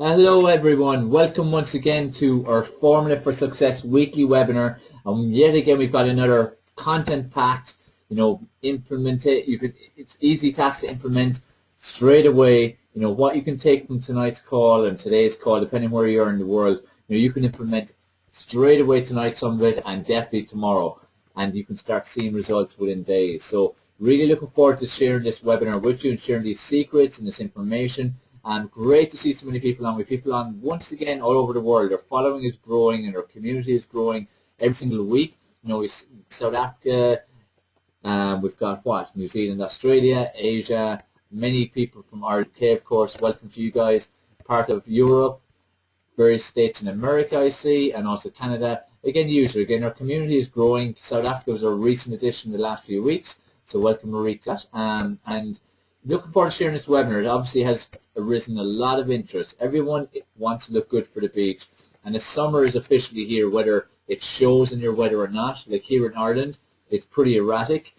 Hello everyone, welcome once again to our Formula for Success weekly webinar. And yet again we've got another content packed, implement it. It's easy task to implement straight away. What you can take from tonight's call and today's call, depending where you are in the world, you can implement straight away tonight some of it and definitely tomorrow. And you can start seeing results within days. So really looking forward to sharing this webinar with you and sharing these secrets and this information. And great to see so many people on. We have people on once again all over the world. Our following is growing and our community is growing every single week. South Africa, we've got what? New Zealand, Australia, Asia, many people from UK, of course. Welcome to you guys. Part of Europe, various states in America I see, and also Canada. Again, our community is growing. South Africa was our recent addition in the last few weeks. So welcome, Marie, to that. And looking forward to sharing this webinar. It obviously has arisen a lot of interest. Everyone wants to look good for the beach, and the summer is officially here, whether it shows in your weather or not. Like here in Ireland, it's pretty erratic.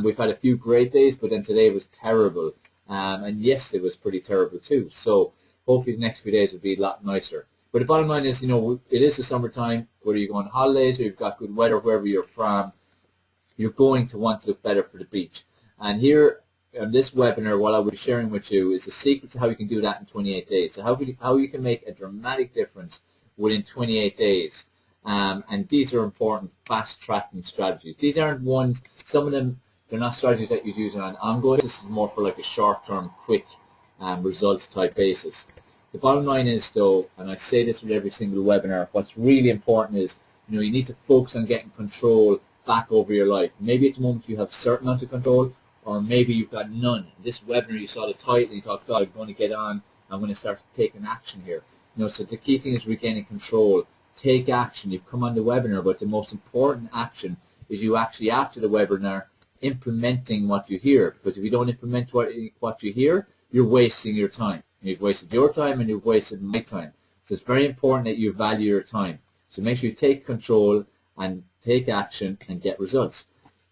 We've had a few great days, but then today was terrible, and yesterday was pretty terrible too. So hopefully the next few days will be a lot nicer. But the bottom line is, it is the summertime. Whether you go on holidays or you've got good weather wherever you're from, you're going to want to look better for the beach. And here on this webinar, what I'll be sharing with you is the secret to how you can do that in 28 days. So how you can make a dramatic difference within 28 days. And these are important fast-tracking strategies. These aren't ones, some of them, they're not strategies that you use on an ongoing. This is more for like a short-term, quick results type basis. The bottom line is, though, and I say this with every single webinar, what's really important is, you need to focus on getting control back over your life. Maybe at the moment you have certain amount of control, or maybe you've got none. This webinar, you saw the title, and you thought, God, I'm going to get on, I'm going to start taking action here. So the key thing is regaining control. Take action. You've come on the webinar, but the most important action is you actually, after the webinar, implementing what you hear. Because if you don't implement what you hear, you're wasting your time. You've wasted your time and you've wasted my time. So it's very important that you value your time. So make sure you take control and take action and get results.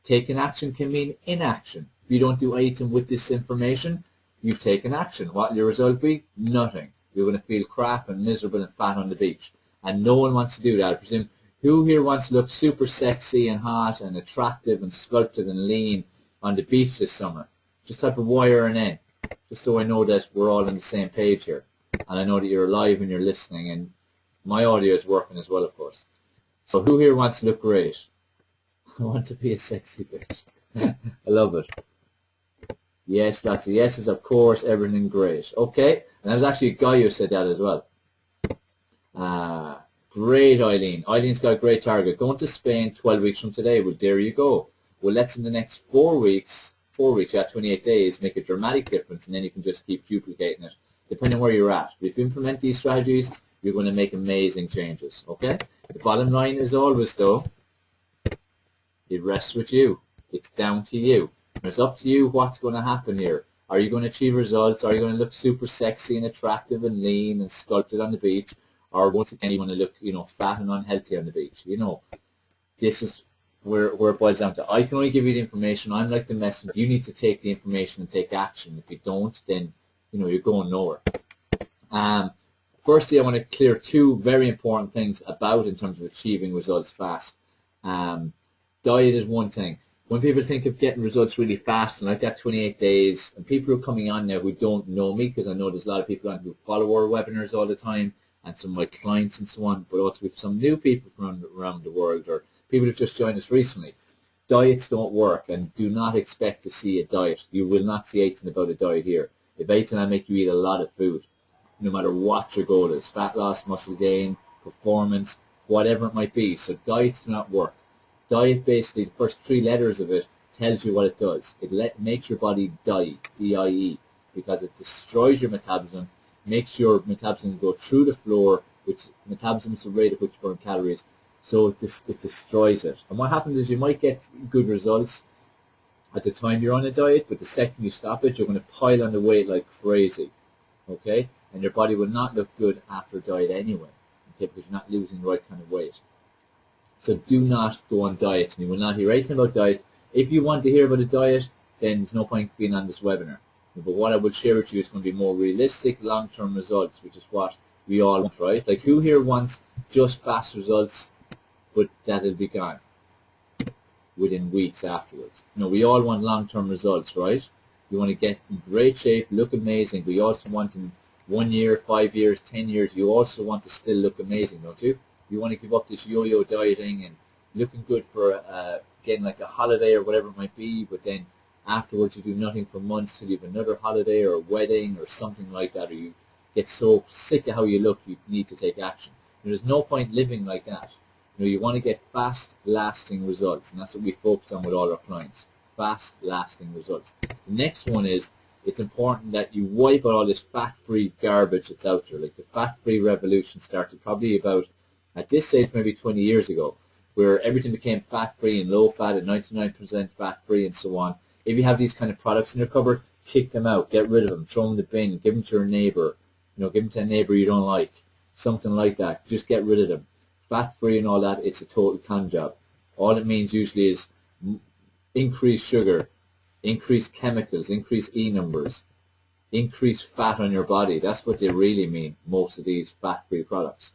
Taking action can mean inaction. If you don't do anything with this information, you've taken action. What will your result be? Nothing. You're going to feel crap and miserable and fat on the beach. And no one wants to do that. I presume, who here wants to look super sexy and hot and attractive and sculpted and lean on the beach this summer? Just type a Y or an N, just so I know that we're all on the same page here. And I know that you're alive and you're listening, and my audio is working as well, of course. So who here wants to look great? I want to be a sexy bitch. I love it. Yes, lots of yeses, of course, everything great. Okay, and there was actually a guy who said that as well. Great, Eileen. Eileen's got a great target. Going to Spain 12 weeks from today. Well, there you go. Well, let's in the next 4 weeks, 28 days, make a dramatic difference, and then you can just keep duplicating it, depending on where you're at. But if you implement these strategies, you're going to make amazing changes, okay? The bottom line is always, though, it rests with you. It's down to you. It's up to you what's going to happen here. Are you going to achieve results? Are you going to look super sexy and attractive and lean and sculpted on the beach? Or once again, you want to look, fat and unhealthy on the beach? This is where it boils down to. I can only give you the information. I'm like the messenger. You need to take the information and take action. If you don't, then, you're going nowhere. Firstly, I want to clear 2 very important things in terms of achieving results fast. Diet is one thing. When people think of getting results really fast and like that 28 days, and people are coming on now who don't know me, because I know there's a lot of people on who follow our webinars all the time, and some of my clients and so on, but also with some new people from around the world, or people who've just joined us recently. Diets don't work, and do not expect to see a diet. You will not see anything about a diet here. If anything, I'll make you eat a lot of food, no matter what your goal is: fat loss, muscle gain, performance, whatever it might be. So diets do not work. Diet, basically, the first 3 letters of it tells you what it does. It makes your body die, D-I-E, because it destroys your metabolism, makes your metabolism go through the floor, which metabolism is the rate at which you burn calories, so it destroys it. And what happens is you might get good results at the time you're on a diet, but the second you stop it, you're going to pile on the weight like crazy, okay? And your body will not look good after diet anyway, okay, because you're not losing the right kind of weight. So do not go on diets, and you will not hear anything about diet. If you want to hear about a diet, then there's no point being on this webinar. But what I will share with you is going to be more realistic, long-term results, which is what we all want, right? Like, who here wants just fast results, but that'll be gone within weeks afterwards? You know, we all want long-term results, right? You want to get in great shape, look amazing. We also want in 1 year, 5 years, 10 years, you also want to still look amazing, don't you? You want to give up this yo-yo dieting and looking good for getting like a holiday or whatever it might be, but then afterwards you do nothing for months till you have another holiday or a wedding or something like that, or you get so sick of how you look you need to take action. There's no point living like that. You know, you want to get fast, lasting results, and that's what we focus on with all our clients. Fast, lasting results. The next one is, it's important that you wipe out all this fat-free garbage that's out there. Like, the fat-free revolution started probably about, at this stage, maybe 20 years ago, where everything became fat-free and low-fat and 99% fat-free and so on. If you have these kind of products in your cupboard, kick them out, get rid of them, throw them in the bin, give them to your neighbor, you know, give them to a neighbor you don't like, something like that. Just get rid of them. Fat-free and all that, it's a total con job. All it means usually is increase sugar, increase chemicals, increase E-numbers, increase fat on your body. That's what they really mean, most of these fat-free products.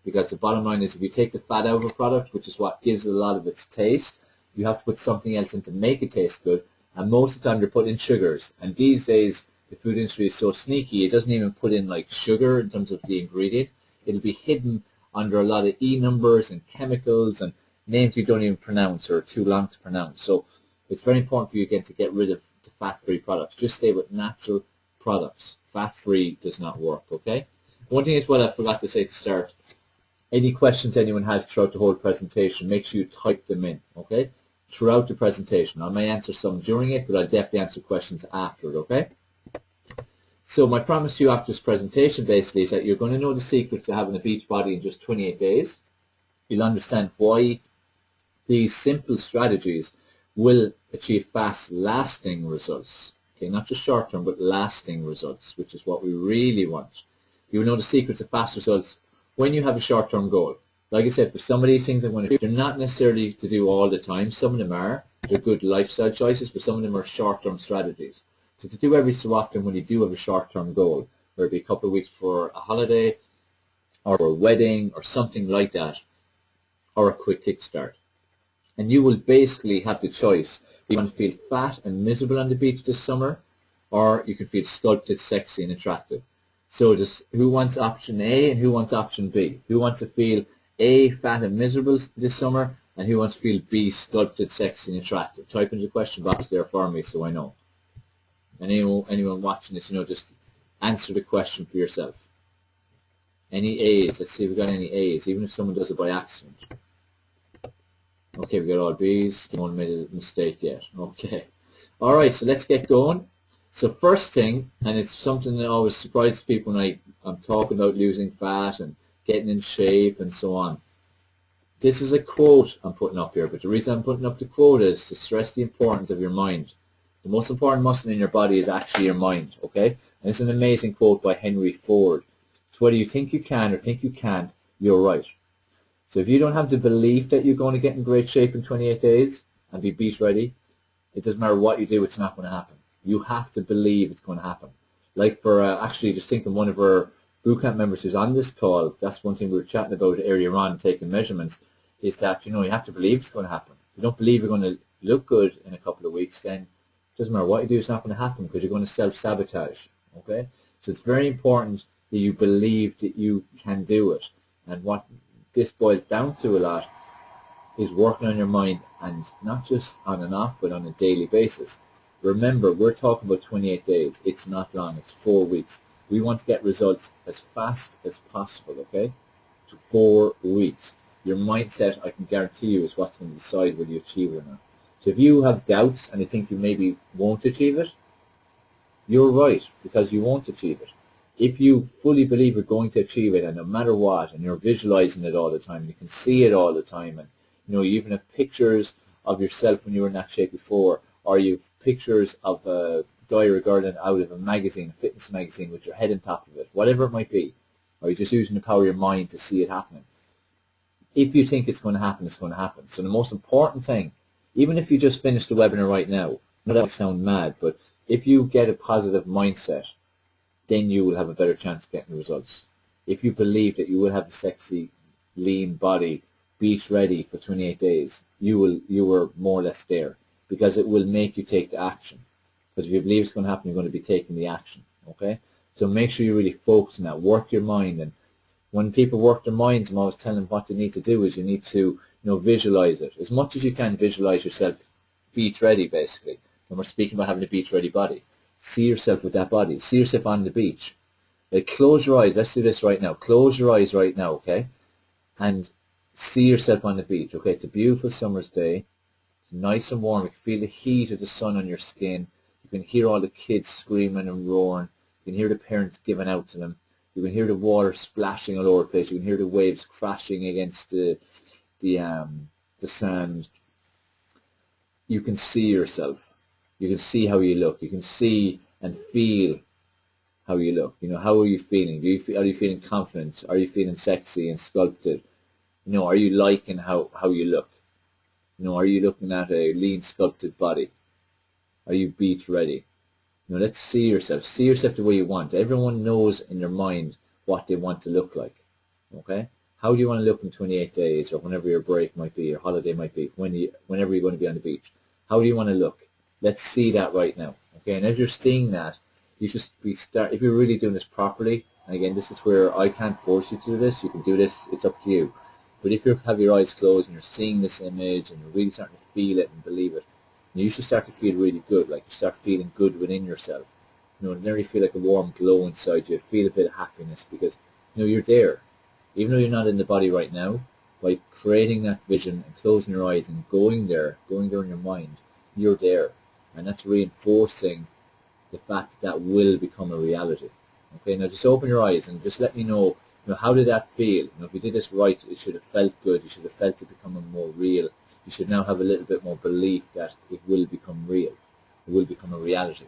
Because the bottom line is, if you take the fat out of a product, which is what gives it a lot of its taste, you have to put something else in to make it taste good. And most of the time you're putting in sugars. And these days, the food industry is so sneaky, it doesn't even put in like sugar in terms of the ingredient. It'll be hidden under a lot of E-numbers and chemicals and names you don't even pronounce or are too long to pronounce. So it's very important for you, again, to get rid of the fat-free products. Just stay with natural products. Fat-free does not work, okay? One thing is what I forgot to say to start. Any questions anyone has throughout the whole presentation, make sure you type them in, okay? Throughout the presentation. I may answer some during it, but I'll definitely answer questions after it, okay? So my promise to you after this presentation basically is that you're going to know the secrets to having a beach body in just 28 days. You'll understand why these simple strategies will achieve fast, lasting results. Okay, not just short-term, but lasting results, which is what we really want. You will know the secrets of fast results when you have a short-term goal. Like I said, for some of these things I'm going to do, they're not necessarily to do all the time. Some of them are. They're good lifestyle choices, but some of them are short-term strategies. So to do every so often when you do have a short-term goal, whether it be a couple of weeks for a holiday or a wedding or something like that, or a quick kickstart. And you will basically have the choice. You want to feel fat and miserable on the beach this summer, or you can feel sculpted, sexy, and attractive. So just who wants option A and who wants option B? Who wants to feel A, fat and miserable this summer, and who wants to feel B, sculpted, sexy, and attractive? Type into the question box there for me so I know. And anyone watching this, you know, just answer the question for yourself. Any A's? Let's see if we've got any A's, even if someone does it by accident. Okay, we got all B's. No one made a mistake yet. Okay. All right, so let's get going. So first thing, and it's something that always surprises people when I'm talking about losing fat and getting in shape and so on. This is a quote I'm putting up here, but the reason I'm putting up the quote is to stress the importance of your mind. The most important muscle in your body is actually your mind, okay? And it's an amazing quote by Henry Ford. So whether you think you can or think you can't, you're right. So if you don't have the belief that you're going to get in great shape in 28 days and be beach ready, it doesn't matter what you do, it's not going to happen. You have to believe it's going to happen. Like for actually just thinking one of our bootcamp members who's on this call, that's one thing we were chatting about earlier on, taking measurements, is that, you know, you have to believe it's going to happen. If you don't believe you're going to look good in a couple of weeks, then it doesn't matter what you do, it's not going to happen because you're going to self-sabotage, okay? So it's very important that you believe that you can do it. And what this boils down to a lot is working on your mind, and not just on and off, but on a daily basis. Remember, we're talking about 28 days. It's not long. It's 4 weeks. We want to get results as fast as possible, okay? 4 weeks. Your mindset, I can guarantee you, is what's going to decide whether you achieve it or not. So if you have doubts and you think you maybe won't achieve it, you're right, because you won't achieve it. If you fully believe you're going to achieve it, and no matter what, and you're visualizing it all the time, you can see it all the time, and you know, you even have pictures of yourself when you were in that shape before, or you've pictures of a guy regarding out of a magazine, a fitness magazine, with your head on top of it, whatever it might be, or you're just using the power of your mind to see it happening. If you think it's going to happen, it's going to happen. So the most important thing, even if you just finished the webinar right now, I know that might sound mad, but if you get a positive mindset, then you will have a better chance of getting the results. if you believe that you will have a sexy, lean body, beach ready for 28 days, you were more or less there, because it will make you take the action. Because if you believe it's going to happen, you're going to be taking the action. Okay? So make sure you really focus on that. Work your mind. And when people work their minds, I'm always telling them what they need to do is you need to visualize it. As much as you can, visualize yourself beach ready, basically. When we're speaking about having a beach ready body. See yourself with that body. See yourself on the beach. Like, close your eyes. Let's do this right now. Close your eyes right now, okay? And see yourself on the beach, okay? It's a beautiful summer's day. It's nice and warm. You can feel the heat of the sun on your skin. You can hear all the kids screaming and roaring. You can hear the parents giving out to them. You can hear the water splashing all over the place. You can hear the waves crashing against the sand. You can see yourself. You can see how you look. You can see and feel how you look. How are you feeling? Are you feeling confident? Are you feeling sexy and sculpted? Are you liking how you look? Are you looking at a lean, sculpted body? Are you beach ready? Let's see yourself. See yourself the way you want. Everyone knows in their mind what they want to look like. Okay? How do you want to look in 28 days, or whenever your break might be, your holiday might be, whenever you're going to be on the beach? How do you want to look? Let's see that right now. Okay? And as you're seeing that, you should if you're really doing this properly, and again, this is where I can't force you to do this. You can do this. It's up to you. But if you have your eyes closed and you're seeing this image and you're really starting to feel it and believe it, you should start to feel really good, like you start feeling good within yourself. Nearly feel like a warm glow inside you. Feel a bit of happiness because you're there. Even though you're not in the body right now, by creating that vision and closing your eyes and going there in your mind, you're there. And that's reinforcing the fact that will become a reality. Okay, now just open your eyes and just let me know, how did that feel? If you did this right, it should have felt good. You should have felt it becoming more real. You should now have a little bit more belief that it will become real. It will become a reality.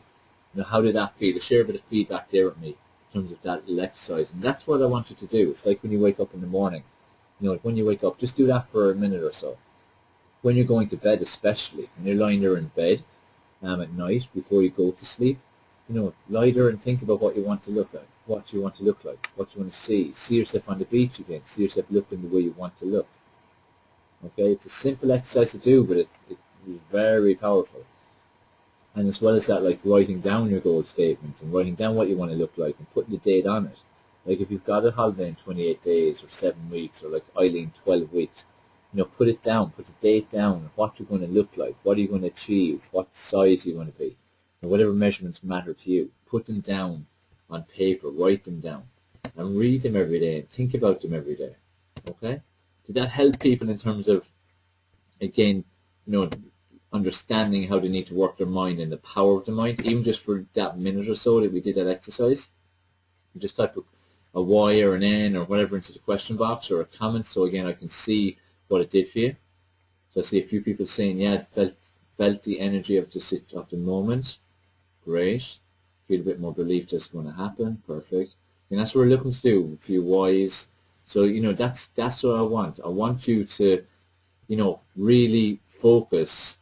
How did that feel? Share a bit of feedback there with me in terms of that little exercise. And that's what I want you to do. It's like when you wake up in the morning. When you wake up, just do that for a minute or so. When you're going to bed especially, when you're lying there in bed at night before you go to sleep, lie there and think about what you want to look like, what you want to look like, what you want to see. See yourself on the beach again. See yourself looking the way you want to look. Okay, it's a simple exercise to do, but it is very powerful. And as well as that, like writing down your goal statements and writing down what you want to look like and putting the date on it. Like if you've got a holiday in 28 days or 7 weeks, or like Eileen 12 weeks, put it down, put the date down, what you're going to look like, what are you going to achieve, what size you're going to be. Whatever measurements matter to you, put them down on paper, write them down, and read them every day, and think about them every day. Okay? Did that help people in terms of, again, understanding how they need to work their mind and the power of the mind, even just for that minute or so that we did that exercise? You just type a Y or an N or whatever into the question box or a comment, so again I can see what it did for you. So I see a few people saying, yeah, felt the energy of the moment. Great. Feel a bit more belief that's going to happen. Perfect. And that's what we're looking to do. A few whys. So that's what I want. I want you to really focus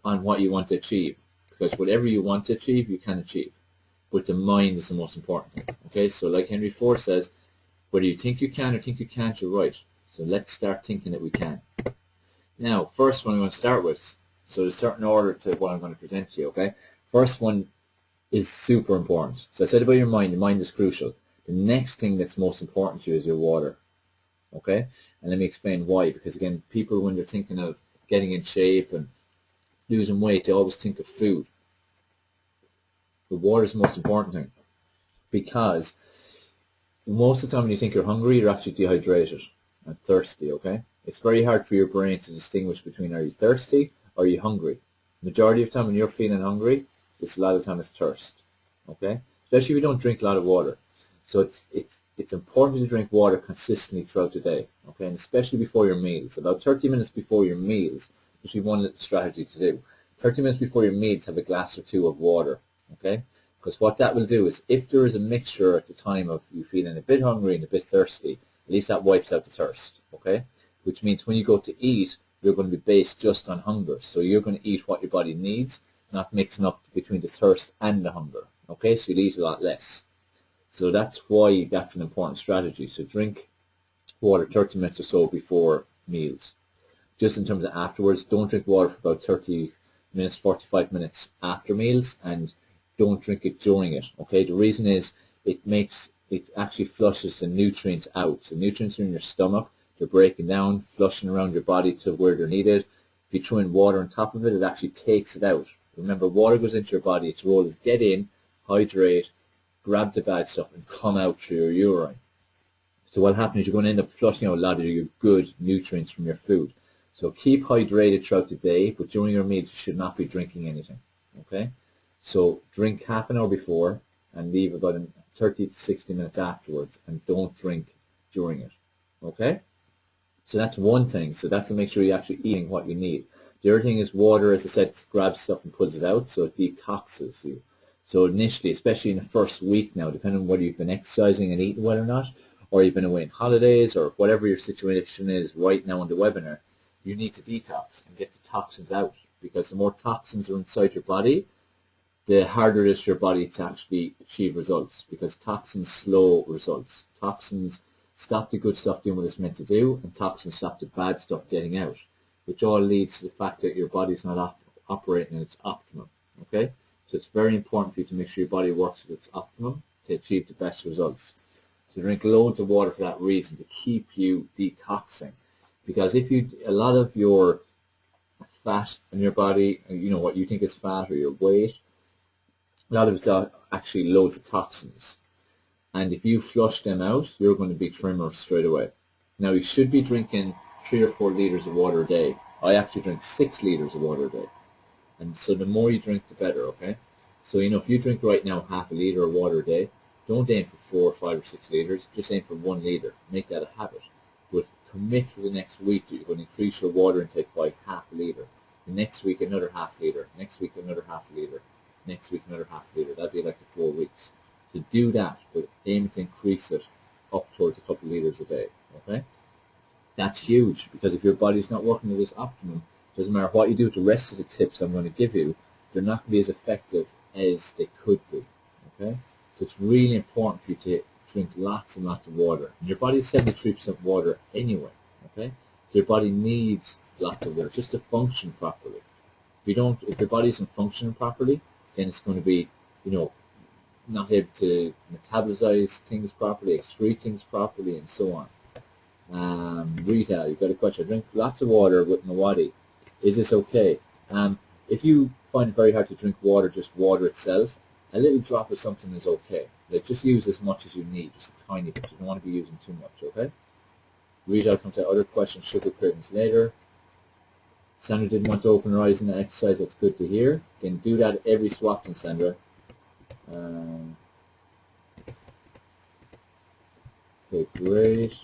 on what you want to achieve, because whatever you want to achieve, you can achieve. But the mind is the most important thing. Okay. So like Henry Ford says, whether you think you can or think you can't, you're right. So let's start thinking that we can. Now, first one I'm going to start with. So there's a certain order to what I'm going to present to you. Okay. First one is super important. So I said about your mind is crucial. The next thing that's most important to you is your water. Okay? And let me explain why. Because again, people, when they're thinking of getting in shape and losing weight, they always think of food. But water is the most important thing. Because most of the time when you think you're hungry, you're actually dehydrated and thirsty, okay? It's very hard for your brain to distinguish between, are you thirsty or are you hungry? Majority of the time when you're feeling hungry, it's a lot of the time it's thirst, okay? Especially if you don't drink a lot of water. So it's important to drink water consistently throughout the day, okay? And especially before your meals. About 30 minutes before your meals, which is one little strategy to do. 30 minutes before your meals, have a glass or two of water, okay? Because what that will do is, if there is a mixture at the time of you feeling a bit hungry and a bit thirsty, at least that wipes out the thirst, okay? Which means when you go to eat, you're going to be based just on hunger. So you're going to eat what your body needs, not mixing up between the thirst and the hunger, okay? So you'll eat a lot less. So that's why that's an important strategy. So drink water 30 minutes or so before meals. Just in terms of afterwards, don't drink water for about 30 minutes, 45 minutes after meals, and don't drink it during it. Okay, the reason is it actually flushes the nutrients out. So nutrients are in your stomach, they're breaking down, flushing around your body to where they're needed. If you throw in water on top of it, it actually takes it out. Remember, water goes into your body, its role is get in, hydrate, grab the bad stuff, and come out through your urine. So what happens is you're going to end up flushing out a lot of your good nutrients from your food. So keep hydrated throughout the day, but during your meals you should not be drinking anything. Okay? So drink half an hour before and leave about 30 to 60 minutes afterwards, and don't drink during it. Okay? So that's one thing. So that's to make sure you're actually eating what you need. The other thing is water, as I said, grabs stuff and pulls it out, so it detoxes you. So initially, especially in the first week now, depending on whether you've been exercising and eating well or not, or you've been away on holidays, or whatever your situation is right now on the webinar, you need to detox and get the toxins out, because the more toxins are inside your body, the harder it is for your body to actually achieve results, because toxins slow results. Toxins stop the good stuff doing what it's meant to do, and toxins stop the bad stuff getting out, which all leads to the fact that your body's not operating at its optimum. Okay? So it's very important for you to make sure your body works at its optimum to achieve the best results. So drink loads of water for that reason, to keep you detoxing. Because if a lot of your fat in your body, what you think is fat or your weight, a lot of it's actually loads of toxins. And if you flush them out, you're going to be trimmer straight away. Now, you should be drinking 3 or 4 liters of water a day. I actually drink 6 liters of water a day. And so the more you drink, the better, okay? So, if you drink right now half a liter of water a day, don't aim for 4 or 5 or 6 liters. Just aim for 1 liter. Make that a habit. But commit for the next week that you're going to increase your water intake by half a liter. The next week, another half liter. Next week, another half liter. Next week, another half liter. That'd be like the 4 weeks. So do that, but aim to increase it up towards a couple of liters a day, okay? That's huge, because if your body's not working at its optimum, it doesn't matter what you do with the rest of the tips I'm going to give you, they're not going to be as effective as they could be, okay? So it's really important for you to drink lots and lots of water. And your body is 73% water anyway, okay? So your body needs lots of water just to function properly. If your body isn't functioning properly, then it's going to be, not able to metabolize things properly, excrete things properly, and so on. Rita, you've got a question. I drink lots of water with Nawadi. Is this okay? If you find it very hard to drink water, just water itself, a little drop of something is okay. Like, just use as much as you need, just a tiny bit. You don't want to be using too much, okay? Rita, I'll come to other questions, sugar cravings later. Sandra didn't want to open her eyes in the exercise. That's good to hear. You can do that every swap, Sandra. Okay, great.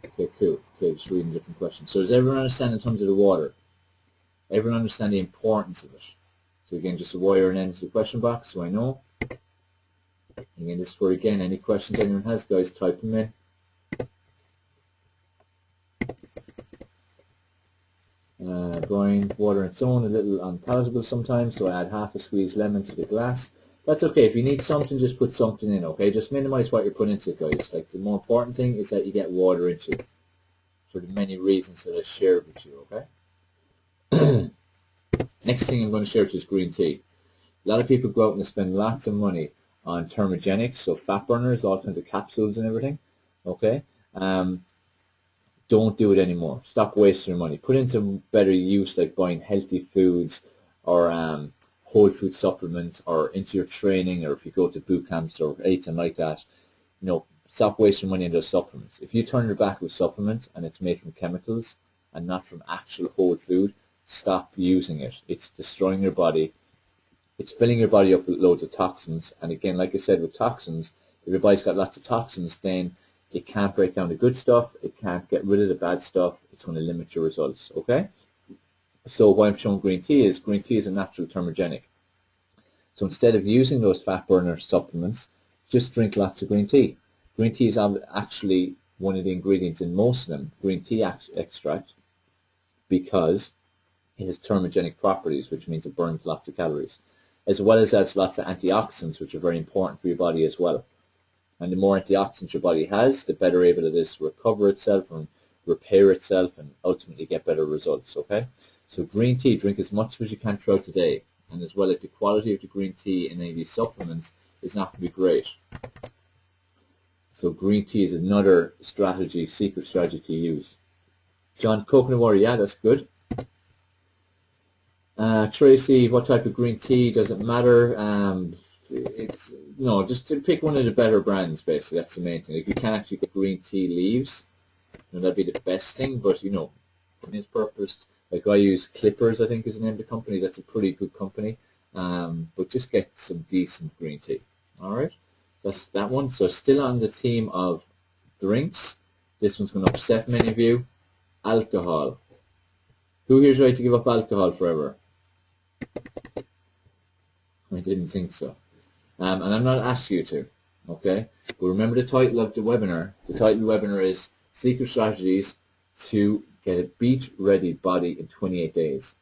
Okay, cool. Okay, just reading different questions. So does everyone understand in terms of the water? Everyone understand the importance of it? So again, just a wire and into the question box so I know. Again, this is where, again, any questions anyone has, guys, type them in. Brian, water on its own, a little unpalatable sometimes, so I add half a squeezed lemon to the glass. That's okay. If you need something, just put something in, okay? Just minimize what you're putting into it, guys. Like, the more important thing is that you get water into it for the many reasons that I shared with you, okay? Next thing I'm going to share with you is green tea. A lot of people go out and they spend lots of money on thermogenics, so fat burners, all kinds of capsules and everything, okay? Don't do it anymore. Stop wasting your money. Put into better use, like buying healthy foods or whole food supplements, or into your training, or if you go to boot camps or anything like that. Stop wasting money on those supplements. If you turn your back with supplements and it's made from chemicals and not from actual whole food, stop using it. It's destroying your body. It's filling your body up with loads of toxins. And again, like I said, with toxins, if your body's got lots of toxins, then it can't break down the good stuff. It can't get rid of the bad stuff. It's going to limit your results, okay? So why I'm showing green tea is a natural thermogenic. So instead of using those fat burner supplements, just drink lots of green tea. Green tea is actually one of the ingredients in most of them, green tea extract, because it has thermogenic properties, which means it burns lots of calories. as well as has lots of antioxidants, which are very important for your body as well. And the more antioxidants your body has, the better able it is to recover itself and repair itself and ultimately get better results, okay? So green tea, drink as much as you can throughout the day. And as well as the quality of the green tea in any of these supplements is not going to be great. So green tea is another strategy, secret strategy to use. John, coconut water, yeah, that's good. Tracy, what type of green tea? Does it matter? It's just to pick one of the better brands, basically. That's the main thing. If you can actually get green tea leaves, that'd be the best thing. But for its purpose, like I use Clippers, I think is the name of the company. That's a pretty good company. But just get some decent green tea. All right, that's that one. So still on the theme of drinks. This one's going to upset many of you. Alcohol. Who here's ready to give up alcohol forever? I didn't think so. And I'm not asking you to, okay? But remember the title of the webinar. The title of the webinar is Secret Strategies to Get a Beat-Ready Body in 28 Days.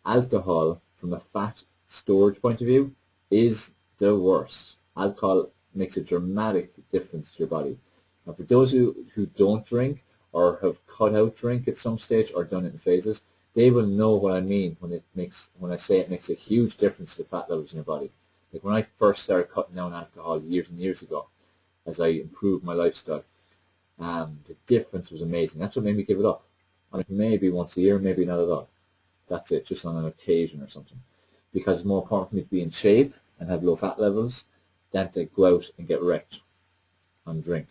Alcohol, from a fat storage point of view, is the worst. Alcohol makes a dramatic difference to your body. Now, for those who don't drink or have cut out drink at some stage or done it in phases, they will know what I mean when I say it makes a huge difference to the fat levels in your body. Like when I first started cutting down alcohol years and years ago, as I improved my lifestyle, the difference was amazing. That's what made me give it up. I mean, maybe once a year, maybe not at all. That's it, just on an occasion or something. Because it's more important for me to be in shape and have low fat levels than to go out and get wrecked on drink.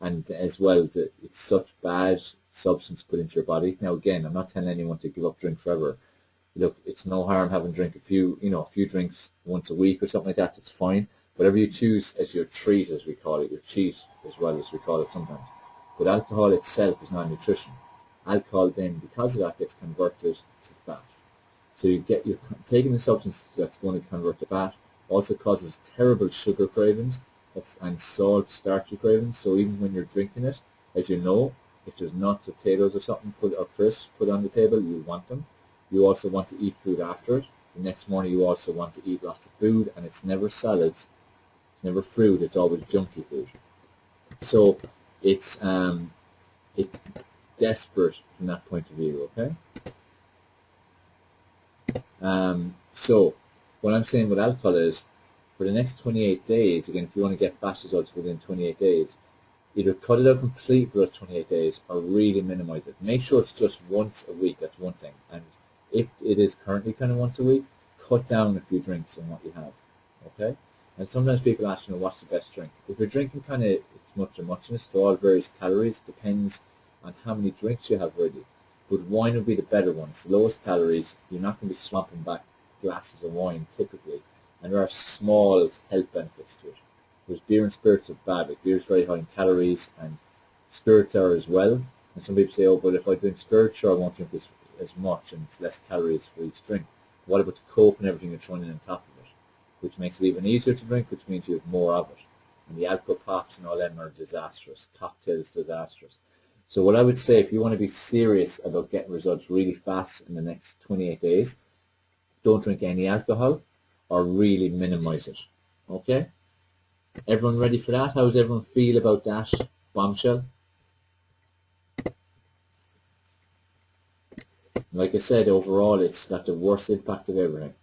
And as well, it's such bad substance put into your body. Now again, I'm not telling anyone to give up drink forever. Look, it's no harm having drink a few drinks once a week or something like that. It's fine. Whatever you choose as your treat, as we call it, your cheat as well as we call it sometimes. But alcohol itself is not nutrition. Alcohol then, because of that, gets converted to fat. So you're taking a substance that's going to convert to fat. Also causes terrible sugar cravings and salt, starchy cravings. So even when you're drinking it, as you know, if there's nuts or potatoes or something or crisps put on the table, you want them. You also want to eat food after it. The next morning you also want to eat lots of food, and it's never salads, it's never fruit, it's always junky food. So it's desperate from that point of view, okay? So what I'm saying with alcohol is, for the next 28 days, again, if you want to get fast results within 28 days, either cut it out completely for those 28 days or really minimize it. Make sure it's just once a week. That's one thing. And if it is currently kind of once a week, cut down a few drinks on what you have. Okay? And sometimes people ask, what's the best drink? If you're drinking kind of, it's much or muchness, they're all various calories, depends on how many drinks you have ready. But wine would be the better one. It's the lowest calories. You're not going to be swapping back glasses of wine typically. And there are small health benefits to it. Whereas beer and spirits are bad. Like beer is very high in calories, and spirits are as well. And some people say, oh, but if I drink spirits, sure, I won't drink as much, and it's less calories for each drink. But what about the Coke and everything you're throwing in on top of it? Which makes it even easier to drink, which means you have more of it. And the alcohol pops and all them are disastrous. Cocktails, disastrous. So what I would say, if you want to be serious about getting results really fast in the next 28 days, don't drink any alcohol or really minimize it. Okay? Everyone ready for that? How does everyone feel about that bombshell? Like I said, overall, it's got the worst impact of everything.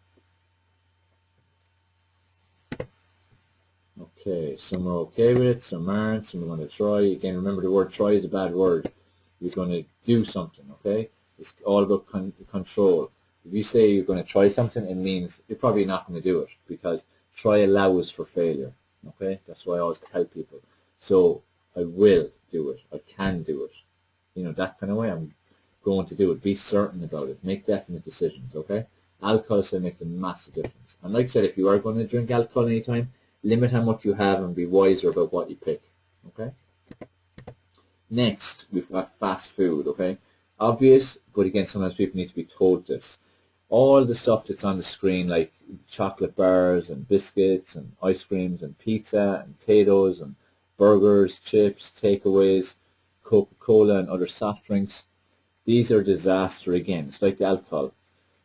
Okay, some are okay with it, some aren't, some are going to try. Again, remember the word try is a bad word. You're going to do something, okay? It's all about control. If you say you're going to try something, it means you're probably not going to do it, because try allows for failure, okay? That's why I always tell people. So I will do it. I can do it. That kind of way. I'm going to do it. Be certain about it. Make definite decisions, okay? Alcohol makes a massive difference. And like I said, if you are going to drink alcohol anytime, limit how much you have and be wiser about what you pick, okay? Next, we've got fast food, okay? Obvious, but again, sometimes people need to be told this. All the stuff that's on the screen, like chocolate bars and biscuits and ice creams and pizza and potatoes and burgers, chips, takeaways, Coca-Cola and other soft drinks, these are a disaster again. It's like the alcohol.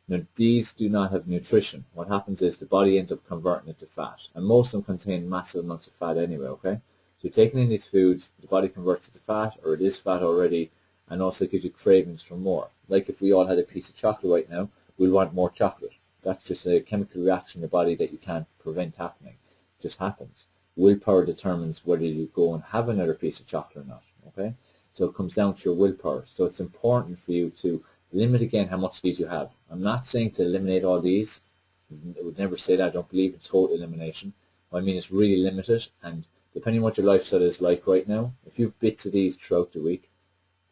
Now, these do not have nutrition. What happens is the body ends up converting it to fat, and most of them contain massive amounts of fat anyway, okay? So you're taking in these foods, the body converts it to fat, or it is fat already, and also gives you cravings for more. Like if we all had a piece of chocolate right now, we'll want more chocolate. That's just a chemical reaction in the body that you can't prevent happening. It just happens. Willpower determines whether you go and have another piece of chocolate or not, okay? So it comes down to your willpower. So it's important for you to limit again how much of these you have. I'm not saying to eliminate all these. I would never say that. I don't believe in total elimination. What I mean is really limit it, and depending on what your lifestyle is like right now, if you have bits of these throughout the week,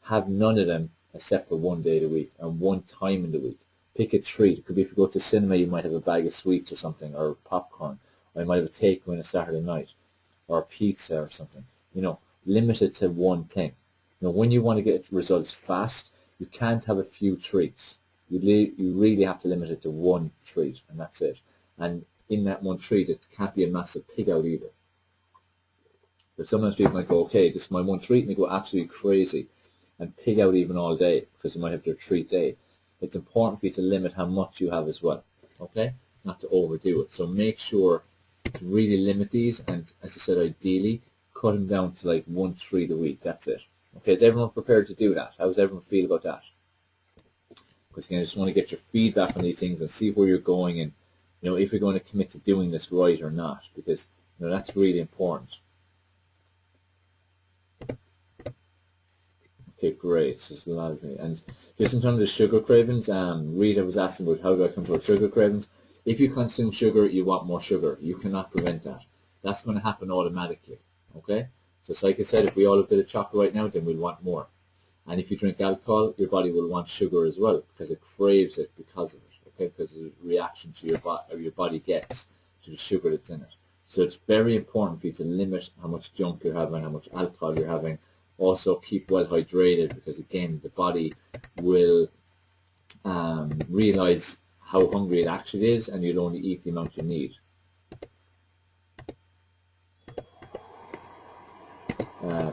have none of them except for one day of the week and one time in the week. Pick a treat. It could be if you go to cinema, you might have a bag of sweets or something, or popcorn, or you might have a takeaway on a Saturday night, or pizza or something. You know, limit it to one thing. You know, when you want to get results fast, you can't have a few treats. You really have to limit it to one treat, and that's it. And in that one treat, it can't be a massive pig out either. But sometimes people might go, okay, this is my one treat, and they go absolutely crazy and pig out even all day because they might have their treat day. It's important for you to limit how much you have as well, okay? Not to overdo it. So make sure to really limit these, and as I said, ideally, cut them down to like one treat a week. That's it. Okay, is everyone prepared to do that? How does everyone feel about that? Because again, I just want to get your feedback on these things and see where you're going, and you know, if you're going to commit to doing this right or not, because you know, that's really important. Okay, great. So there's a lot of, and just in terms of sugar cravings, Rita was asking about how do I control sugar cravings. If you consume sugar, you want more sugar. You cannot prevent that. That's going to happen automatically. Okay. So it's like I said, if we all have a bit of chocolate right now, then we'll want more. And if you drink alcohol, your body will want sugar as well because it craves it because of it. Okay, because of the reaction to your body gets to the sugar that's in it. So it's very important for you to limit how much junk you're having, how much alcohol you're having. Also keep well hydrated, because again, the body will realize how hungry it actually is, and you'll only eat the amount you need.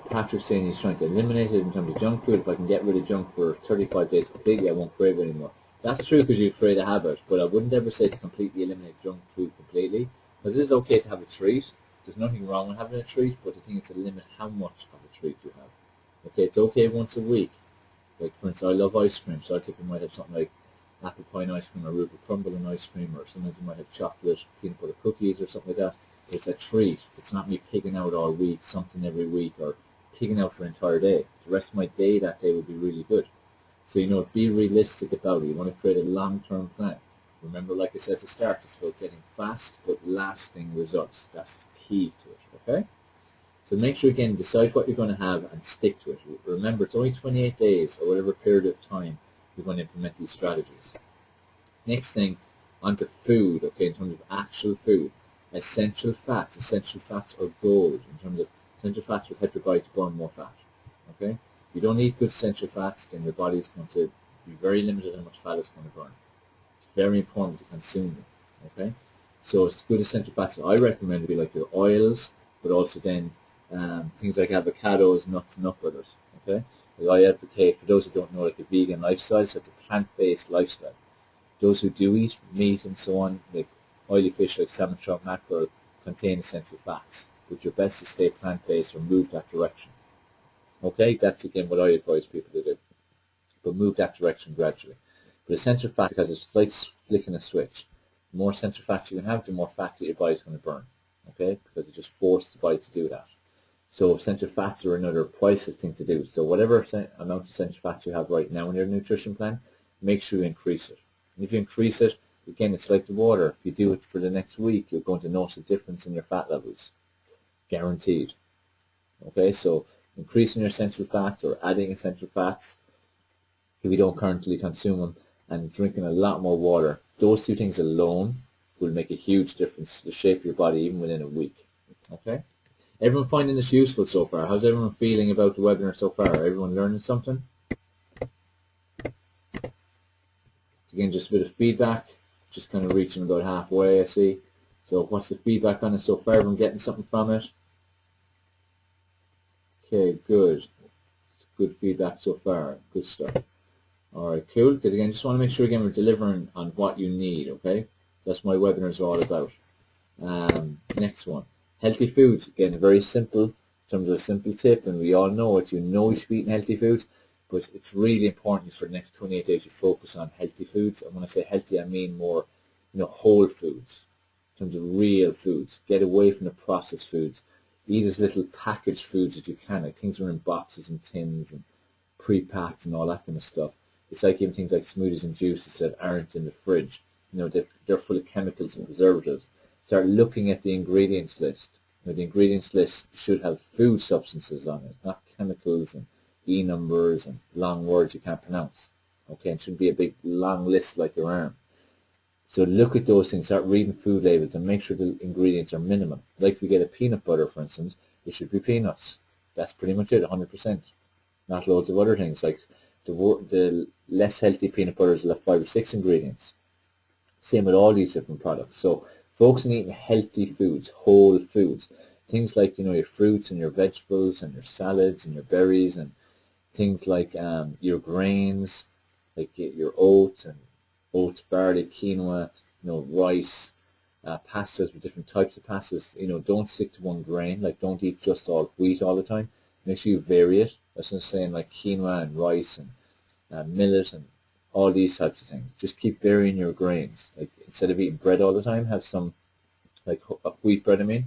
Patrick's saying he's trying to eliminate it in terms of junk food. If I can get rid of junk for 35 days completely, I won't crave it anymore. That's true, because you create a habit, but I wouldn't ever say to completely eliminate junk food completely, because it is okay to have a treat. There's nothing wrong with having a treat, but the thing is to limit how much of a treat you have. Okay, it's okay once a week. Like, for instance, I love ice cream, so I think you might have something like apple pie and ice cream, or Rupert crumble and ice cream, or sometimes you might have chocolate, peanut butter cookies, or something like that. But it's a treat. It's not me pigging out all week, something every week, or pigging out for an entire day. The rest of my day that day would be really good. So, you know, be realistic about it. You want to create a long-term plan. Remember, like I said at the start, it's about getting fast but lasting results. That's the key to it, okay? So make sure, again, decide what you're going to have and stick to it. Remember, it's only 28 days or whatever period of time you're going to implement these strategies. Next thing, onto food, okay, in terms of actual food. Essential fats are gold. In terms of essential fats will help your body to burn more fat, okay? If you don't eat good essential fats, then your body is going to be very limited how much fat it's going to burn. It's very important to consume them, okay? So it's good essential fats. I recommend to be like your oils, but also then things like avocados, nuts, and nut butters, okay? I advocate, for those who don't know, like a vegan lifestyle, so it's a plant-based lifestyle. Those who do eat meat and so on, like oily fish like salmon, trout, mackerel, contain essential fats, but you're best to stay plant-based or move that direction. Okay, that's again what I advise people to do, but move that direction gradually. But essential fat, because it's like flicking a switch. The more essential fats you can have, the more fat that your body's going to burn, okay? Because it just forces the body to do that. So essential fats are another priceless thing to do. So whatever amount of essential fats you have right now in your nutrition plan, make sure you increase it. And if you increase it, again, it's like the water. If you do it for the next week, you're going to notice a difference in your fat levels. Guaranteed. Okay, so increasing your essential fats or adding essential fats, if you don't currently consume them, and drinking a lot more water, those two things alone will make a huge difference to the shape of your body even within a week. Okay? Everyone finding this useful so far? How's everyone feeling about the webinar so far? Everyone learning something? Again, just a bit of feedback, just kind of reaching about halfway, I see. So what's the feedback on it so far? Everyone getting something from it? Okay, good. Good feedback so far. Good stuff. Alright, cool, because again, just want to make sure again we're delivering on what you need, okay? That's what my webinars are all about. Next one, healthy foods. Again, very simple, in terms of a simple tip, and we all know it, you should be eating healthy foods, but it's really important for the next 28 days you focus on healthy foods. And when I say healthy, I mean more, whole foods, in terms of real foods. Get away from the processed foods. Eat as little packaged foods as you can, like things that are in boxes and tins and pre-packed and all that kind of stuff. It's like even things like smoothies and juices that aren't in the fridge. They're full of chemicals and preservatives. Start looking at the ingredients list. The ingredients list should have food substances on it, not chemicals and E numbers and long words you can't pronounce. Okay, it shouldn't be a big long list like your arm. So look at those things, start reading food labels and make sure the ingredients are minimum. Like if you get a peanut butter, for instance, it should be peanuts. That's pretty much it, 100%. Not loads of other things. Like the less healthy peanut butters will have 5 or 6 ingredients. Same with all these different products. So focus on eating healthy foods, whole foods. Things like, your fruits and your vegetables and your salads and your berries and things like your grains, like your oats, barley, quinoa, rice, pastas with different types of pastas. Don't stick to one grain. Like don't eat just all wheat all the time. Make sure you vary it. That's not saying like quinoa and rice and millet and all these types of things. Just keep varying your grains. Like instead of eating bread all the time, have some like wheat bread.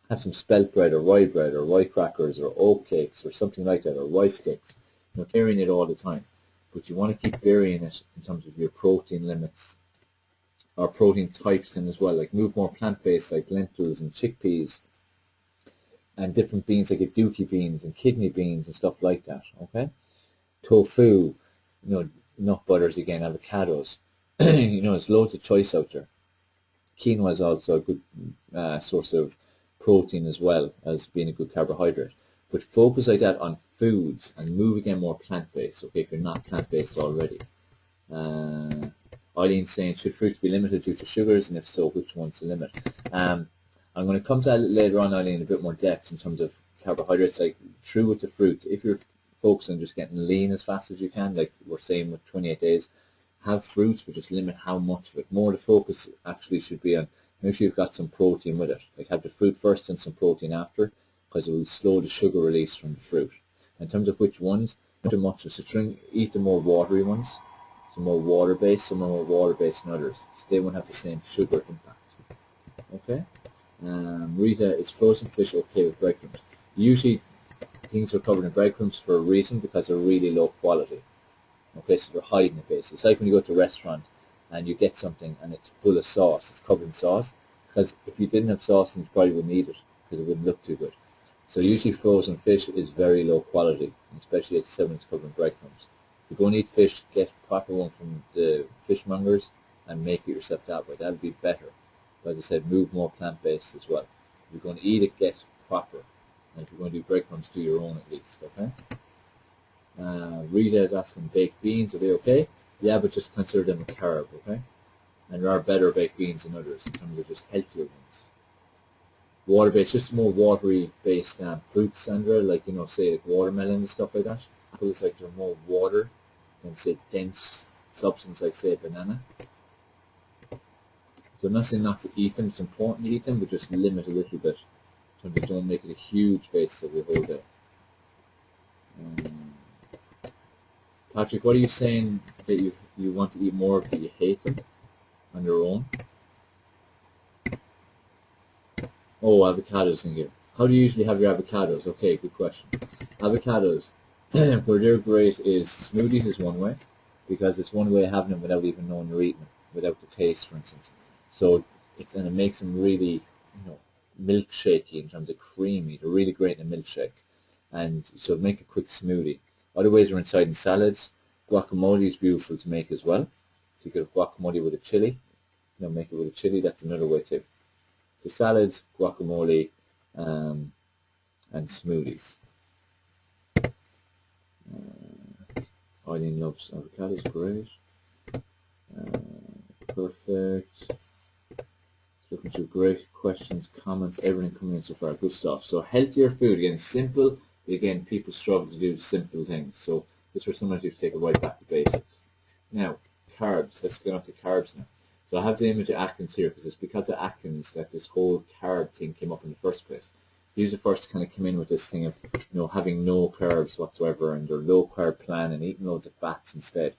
Have some spelt bread or rye crackers or oat cakes or something like that, or rice cakes. Varying it all the time, but you want to keep varying it in terms of your protein limits or protein types then as well. Like move more plant-based, like lentils and chickpeas and different beans like aduki beans and kidney beans and stuff like that. Okay, tofu, nut butters again, avocados. There's loads of choice out there. Quinoa is also a good source of protein as well as being a good carbohydrate. But focus like that on foods and move again more plant-based, okay, if you're not plant-based already. Eileen's saying, should fruits be limited due to sugars, and if so, which one's the limit? I'm going to come to that later on, Eileen, in a bit more depth in terms of carbohydrates. Like, true with the fruits, if you're focusing on just getting lean as fast as you can, like we're saying with 28 days, have fruits, but just limit how much of it. More the focus actually should be on, make sure you've got some protein with it. Like have the fruit first and some protein after, because it will slow the sugar release from the fruit. In terms of which ones, not too much. So eat the more watery ones, some more water-based, some more water-based than others. So they won't have the same sugar impact. Okay? Rita, is frozen fish okay with breadcrumbs? Usually things are covered in breadcrumbs for a reason, because they're really low quality. Okay, so they're hiding it basically. It's like when you go to a restaurant and you get something and it's full of sauce, it's covered in sauce, because if you didn't have sauce, then you probably wouldn't eat it, because it wouldn't look too good. So usually frozen fish is very low quality, especially as when it's covered in breadcrumbs. If you're going to eat fish, get a proper one from the fishmongers and make it yourself that way. That'll be better. But as I said, move more plant-based as well. If you're going to eat it, get proper. And if you're going to do breadcrumbs, do your own at least, okay? Rita is asking, baked beans, are they okay? Yeah, but just consider them a carb, okay? And there are better baked beans than others in terms of just healthier ones. Water-based, just more watery-based fruits, Sandra, like, say like watermelon and stuff like that. Apples, like, they're more water than, say, dense substance like, say, a banana. So I'm not saying not to eat them, it's important to eat them, but just limit a little bit. So don't make it a huge base of your whole day. Patrick, what are you saying that you want to eat more of, but you hate them on your own? Oh, avocados in here. How do you usually have your avocados? Okay, good question. Avocados, where they're great is smoothies is one way, because it's one way of having them without even knowing you're eating them, without the taste, for instance. So and it makes them really, milkshakey in terms of creamy. They're really great in a milkshake, and so make a quick smoothie. Other ways are inside in salads. Guacamole is beautiful to make as well. So you get guacamole with a chili. Make it with a chili. That's another way too. So salads, guacamole, and smoothies. Eileen loves avocados. Great. Perfect. Looking through great questions, comments, everything coming in so far. Good stuff. So healthier food, again, simple. Again, people struggle to do simple things. So This is where sometimes you have to take it right back to basics. Now, carbs. Let's get on to carbs now. So I have the image of Atkins here because it's because of Atkins that this whole carb thing came up in the first place. He was the first to kind of come in with this thing of, having no carbs whatsoever and their low carb plan and eating loads of fats instead.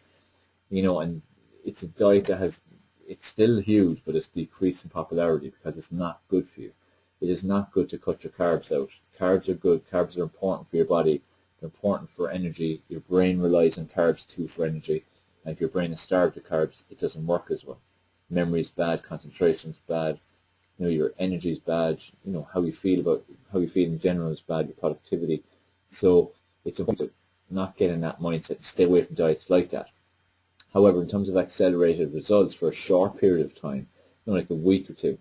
And it's a diet that it's still huge, but it's decreased in popularity because it's not good for you. It is not good to cut your carbs out. Carbs are good. Carbs are important for your body. They're important for energy. Your brain relies on carbs too for energy. And if your brain is starved of carbs, it doesn't work as well. Memory is bad. Concentration is bad. Your energy is bad. How you feel in general is bad. Your productivity. So it's important to not get in that mindset and stay away from diets like that. However, in terms of accelerated results for a short period of time, like a week or two,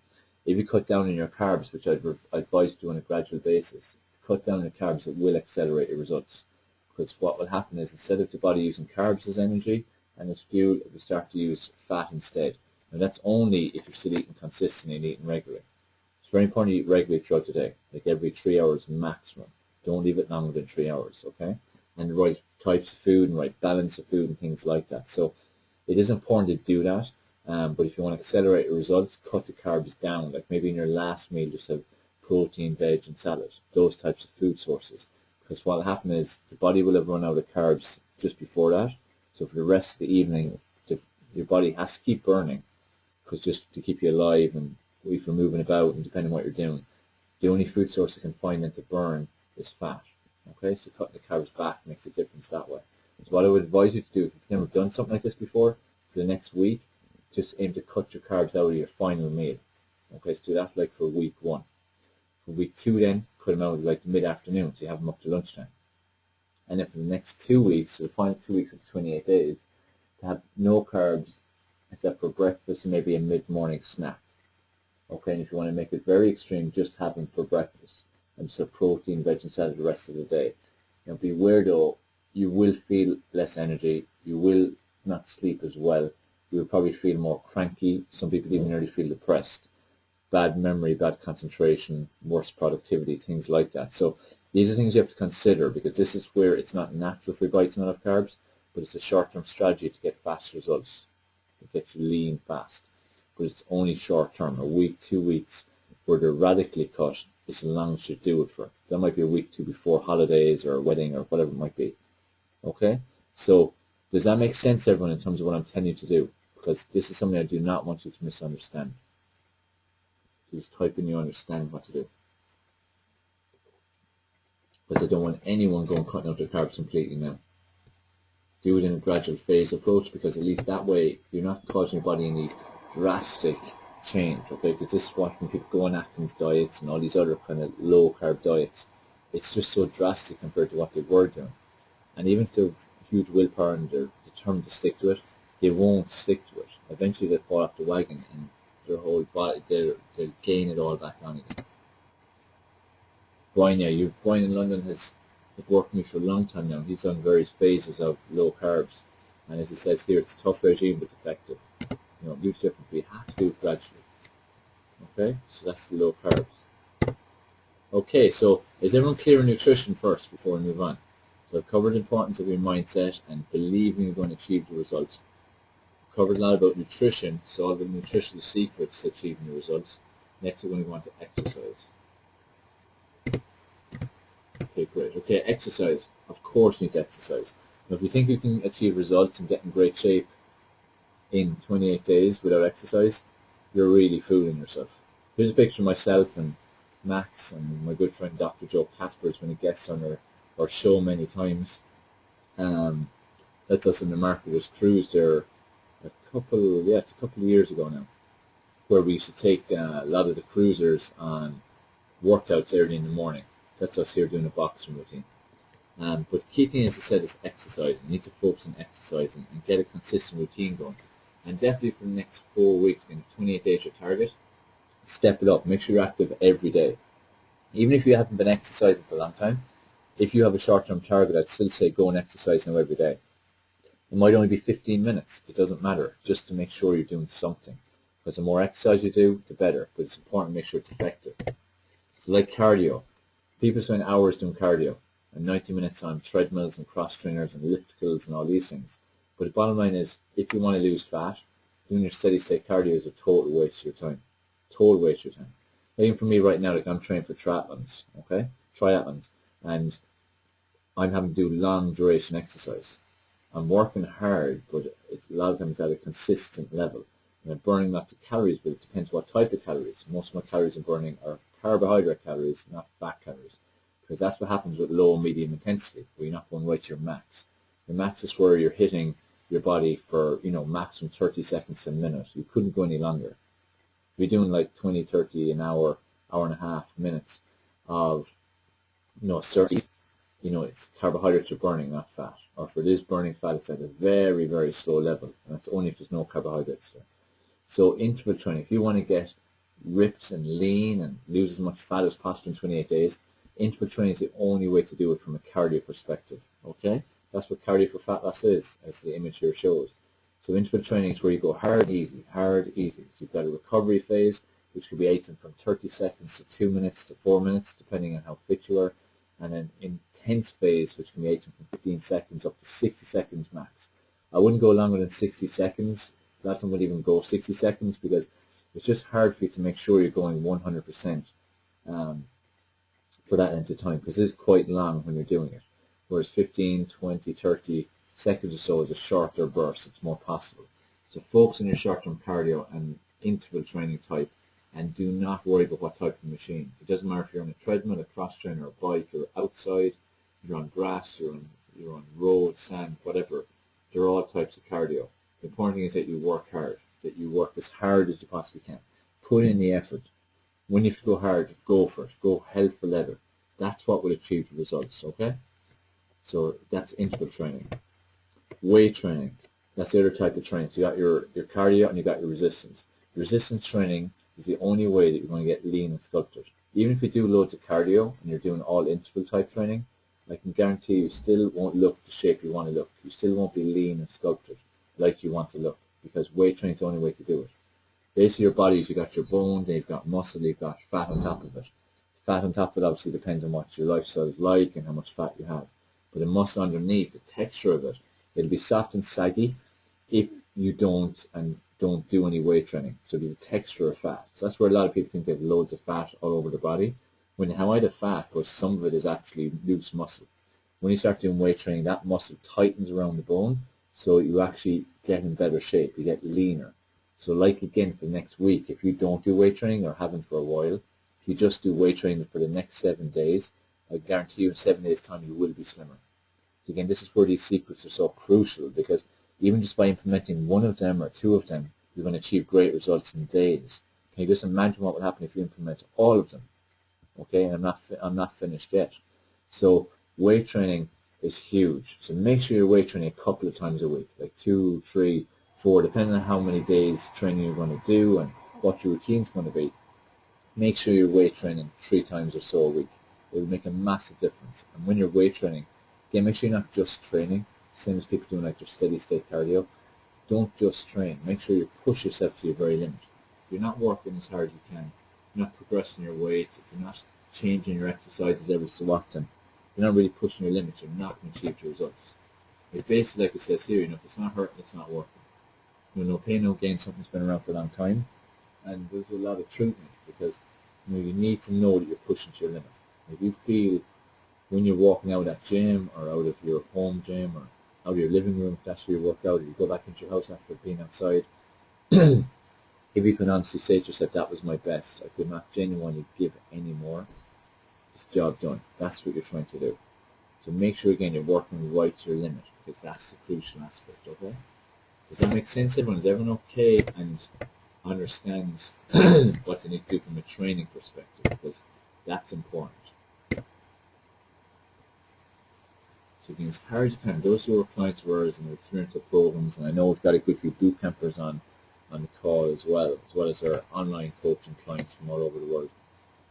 if you cut down on your carbs, which I'd advise you to do on a gradual basis, cut down on your carbs, it will accelerate your results. Because what will happen is instead of the body using carbs as energy and as fuel, it will start to use fat instead. And that's only if you're still eating consistently and eating regularly. It's very important to eat regularly throughout the day, like every 3 hours maximum. Don't leave it longer than 3 hours, okay? And the right types of food and right balance of food and things like that. So it is important to do that, but if you want to accelerate your results, cut the carbs down. Like maybe in your last meal, just have protein, veg, and salad, those types of food sources. Because what will happen is the body will have run out of carbs just before that. So for the rest of the evening, your body has to keep burning, because just to keep you alive and if you're moving about and depending on what you're doing, the only food source you can find then to burn is fat. Okay, so cutting the carbs back makes a difference that way. So what I would advise you to do, if you've never done something like this before, for the next week, just aim to cut your carbs out of your final meal. Okay, so do that like for week 1. For week 2 then, cut them out like mid-afternoon, so you have them up to lunchtime. And then for the next 2 weeks, so the final 2 weeks of 28 days, to have no carbs except for breakfast and maybe a mid-morning snack. Okay, and if you want to make it very extreme, just have them for breakfast. And just have protein, veg, and salad the rest of the day. Beware though, you will feel less energy, you will not sleep as well, you will probably feel more cranky, some people even nearly feel depressed, bad memory, bad concentration, worse productivity, things like that. So these are things you have to consider, because this is where it's not natural for your body to not have carbs, but it's a short-term strategy to get fast results. It gets you lean fast, but it's only short-term, a week, 2 weeks, where they're radically cut. As long as you do it for. That might be a week 2 before holidays or a wedding or whatever it might be. Okay? So does that make sense, everyone, in terms of what I'm telling you to do? Because this is something I do not want you to misunderstand. So just type in you understand what to do. Because I don't want anyone going cutting out their carbs completely now. Do it in a gradual phase approach, because at least that way you're not causing your body any drastic change, okay? Because this is what when people go on Atkins diets and all these other kind of low carb diets, it's just so drastic compared to what they were doing. And even if they have huge willpower and they're determined to stick to it, they won't stick to it. Eventually they'll fall off the wagon and their whole body, they'll gain it all back on again. Brian in London has worked with me for a long time now. He's done various phases of low carbs, and as he says here, it's a tough regime but it's effective. Huge difference, but you have to do it gradually. Okay, so that's the low carbs. Okay, so is everyone clear on nutrition first before we move on? So I've covered the importance of your mindset and believing you're going to achieve the results. I've covered a lot about nutrition, so all the nutritional secrets to achieving the results. Next we're going to go on to exercise. Okay, great. Okay, exercise. Of course you need to exercise. Now if you think you can achieve results and get in great shape in 28 days without exercise, you're really fooling yourself. Here's a picture of myself and Max and my good friend Dr. Joe Casper's been a guest on our show many times. That's us in the Marketers Cruise there it's a couple of years ago now, where we used to take a lot of the cruisers on workouts early in the morning. That's us here doing a boxing routine. But the key thing, as I said, is exercise. You need to focus on exercising and get a consistent routine going. And definitely for the next 4 weeks, 28 days your target, step it up. Make sure you're active every day. Even if you haven't been exercising for a long time, if you have a short-term target, I'd still say go and exercise now every day. It might only be 15 minutes. It doesn't matter, just to make sure you're doing something. Because the more exercise you do, the better. But it's important to make sure it's effective. It's like cardio. People spend hours doing cardio. and 90 minutes on treadmills and cross trainers and ellipticals and all these things. But the bottom line is, if you want to lose fat, doing your steady state cardio is a total waste of your time. Total waste of your time. Even for me right now, like I'm training for triathlons, okay? Triathlons. And I'm having to do long duration exercise. I'm working hard, but it's a lot of times at a consistent level. And I'm burning lots of calories, but it depends what type of calories. Most of my calories I'm burning are carbohydrate calories, not fat calories. Because that's what happens with low and medium intensity, where you're not going right to your max. The max is where you're hitting your body for, maximum 30 seconds to a minute. You couldn't go any longer. If you're doing like 20, 30, an hour, hour and a half minutes of, 30, it's carbohydrates you're burning, not fat. Or if it is burning fat, it's at a very, very slow level. And that's only if there's no carbohydrates there. So interval training, if you want to get ripped and lean and lose as much fat as possible in 28 days, interval training is the only way to do it from a cardio perspective, okay? That's what cardio for fat loss is, as the image here shows. So interval training is where you go hard, easy, hard, easy. So you've got a recovery phase, which could be anything from 30 seconds to 2 minutes to 4 minutes, depending on how fit you are. And an intense phase, which can be anything from 15 seconds up to 60 seconds max. I wouldn't go longer than 60 seconds. A lot of them would even go 60 seconds because it's just hard for you to make sure you're going 100% for that length of time, because it is quite long when you're doing it. Whereas 15, 20, 30 seconds or so is a shorter burst. It's more possible. So focus on your short-term cardio and interval training type, and do not worry about what type of machine. It doesn't matter if you're on a treadmill, a cross trainer, a bike, you're outside, you're on grass, you're on road, sand, whatever. They're all types of cardio. The important thing is that you work hard, that you work as hard as you possibly can. Put in the effort. When you have to go hard, go for it. Go hell for leather. That's what will achieve the results, okay? So that's interval training. Weight training. That's the other type of training. So you got your cardio and you got your resistance. Resistance training is the only way that you're going to get lean and sculpted. Even if you do loads of cardio and you're doing all interval type training, I can guarantee you still won't look the shape you want to look. You still won't be lean and sculpted like you want to look, because weight training is the only way to do it. Basically your body is, you've got your bone, then you've got muscle, you've got fat on top of it. Fat on top of it obviously depends on what your lifestyle is like and how much fat you have. But the muscle underneath, the texture of it, it'll be soft and saggy if you don't do any weight training. So it'll be the texture of fat. So that's where a lot of people think they have loads of fat all over the body, when they have either fat, but some of it is actually loose muscle. When you start doing weight training, that muscle tightens around the bone, so you actually get in better shape, you get leaner. So like again for the next week, if you don't do weight training or haven't for a while, if you just do weight training for the next 7 days, I guarantee you in 7 days time you will be slimmer. So again, this is where these secrets are so crucial, because even just by implementing one of them or two of them, you're going to achieve great results in days. Can you just imagine what would happen if you implement all of them? Okay, and I'm not finished yet. So weight training is huge. So make sure you're weight training a couple of times a week, like 2, 3, 4, depending on how many days training you're going to do and what your routine's going to be. Make sure you're weight training 3 times or so a week. It will make a massive difference. And when you're weight training, again, make sure you're not just training, same as people doing like their steady state cardio. Don't just train. Make sure you push yourself to your very limit. If you're not working as hard as you can, you're not progressing your weights, if you're not changing your exercises every so often, you're not really pushing your limits, you're not going to achieve your results. It's basically like it says here, if it's not hurting, it's not working. No pain, no gain, something's been around for a long time, and there's a lot of truth in it, because you need to know that you're pushing to your limit. If you feel when you're walking out at gym or out of your home gym or out of your living room, if that's where you work out, or you go back into your house after being outside, if you can honestly say to yourself, that was my best, I could not genuinely give any more, it's job done. That's what you're trying to do. So make sure, again, you're working right to your limit, because that's the crucial aspect, okay? Does that make sense, everyone? Is everyone okay and understands what they need to do from a training perspective? Because that's important. So again, as hard as you can, those who are clients of ours and are experiential programs, and I know we've got a good few boot campers on the call as well as our online coaching clients from all over the world.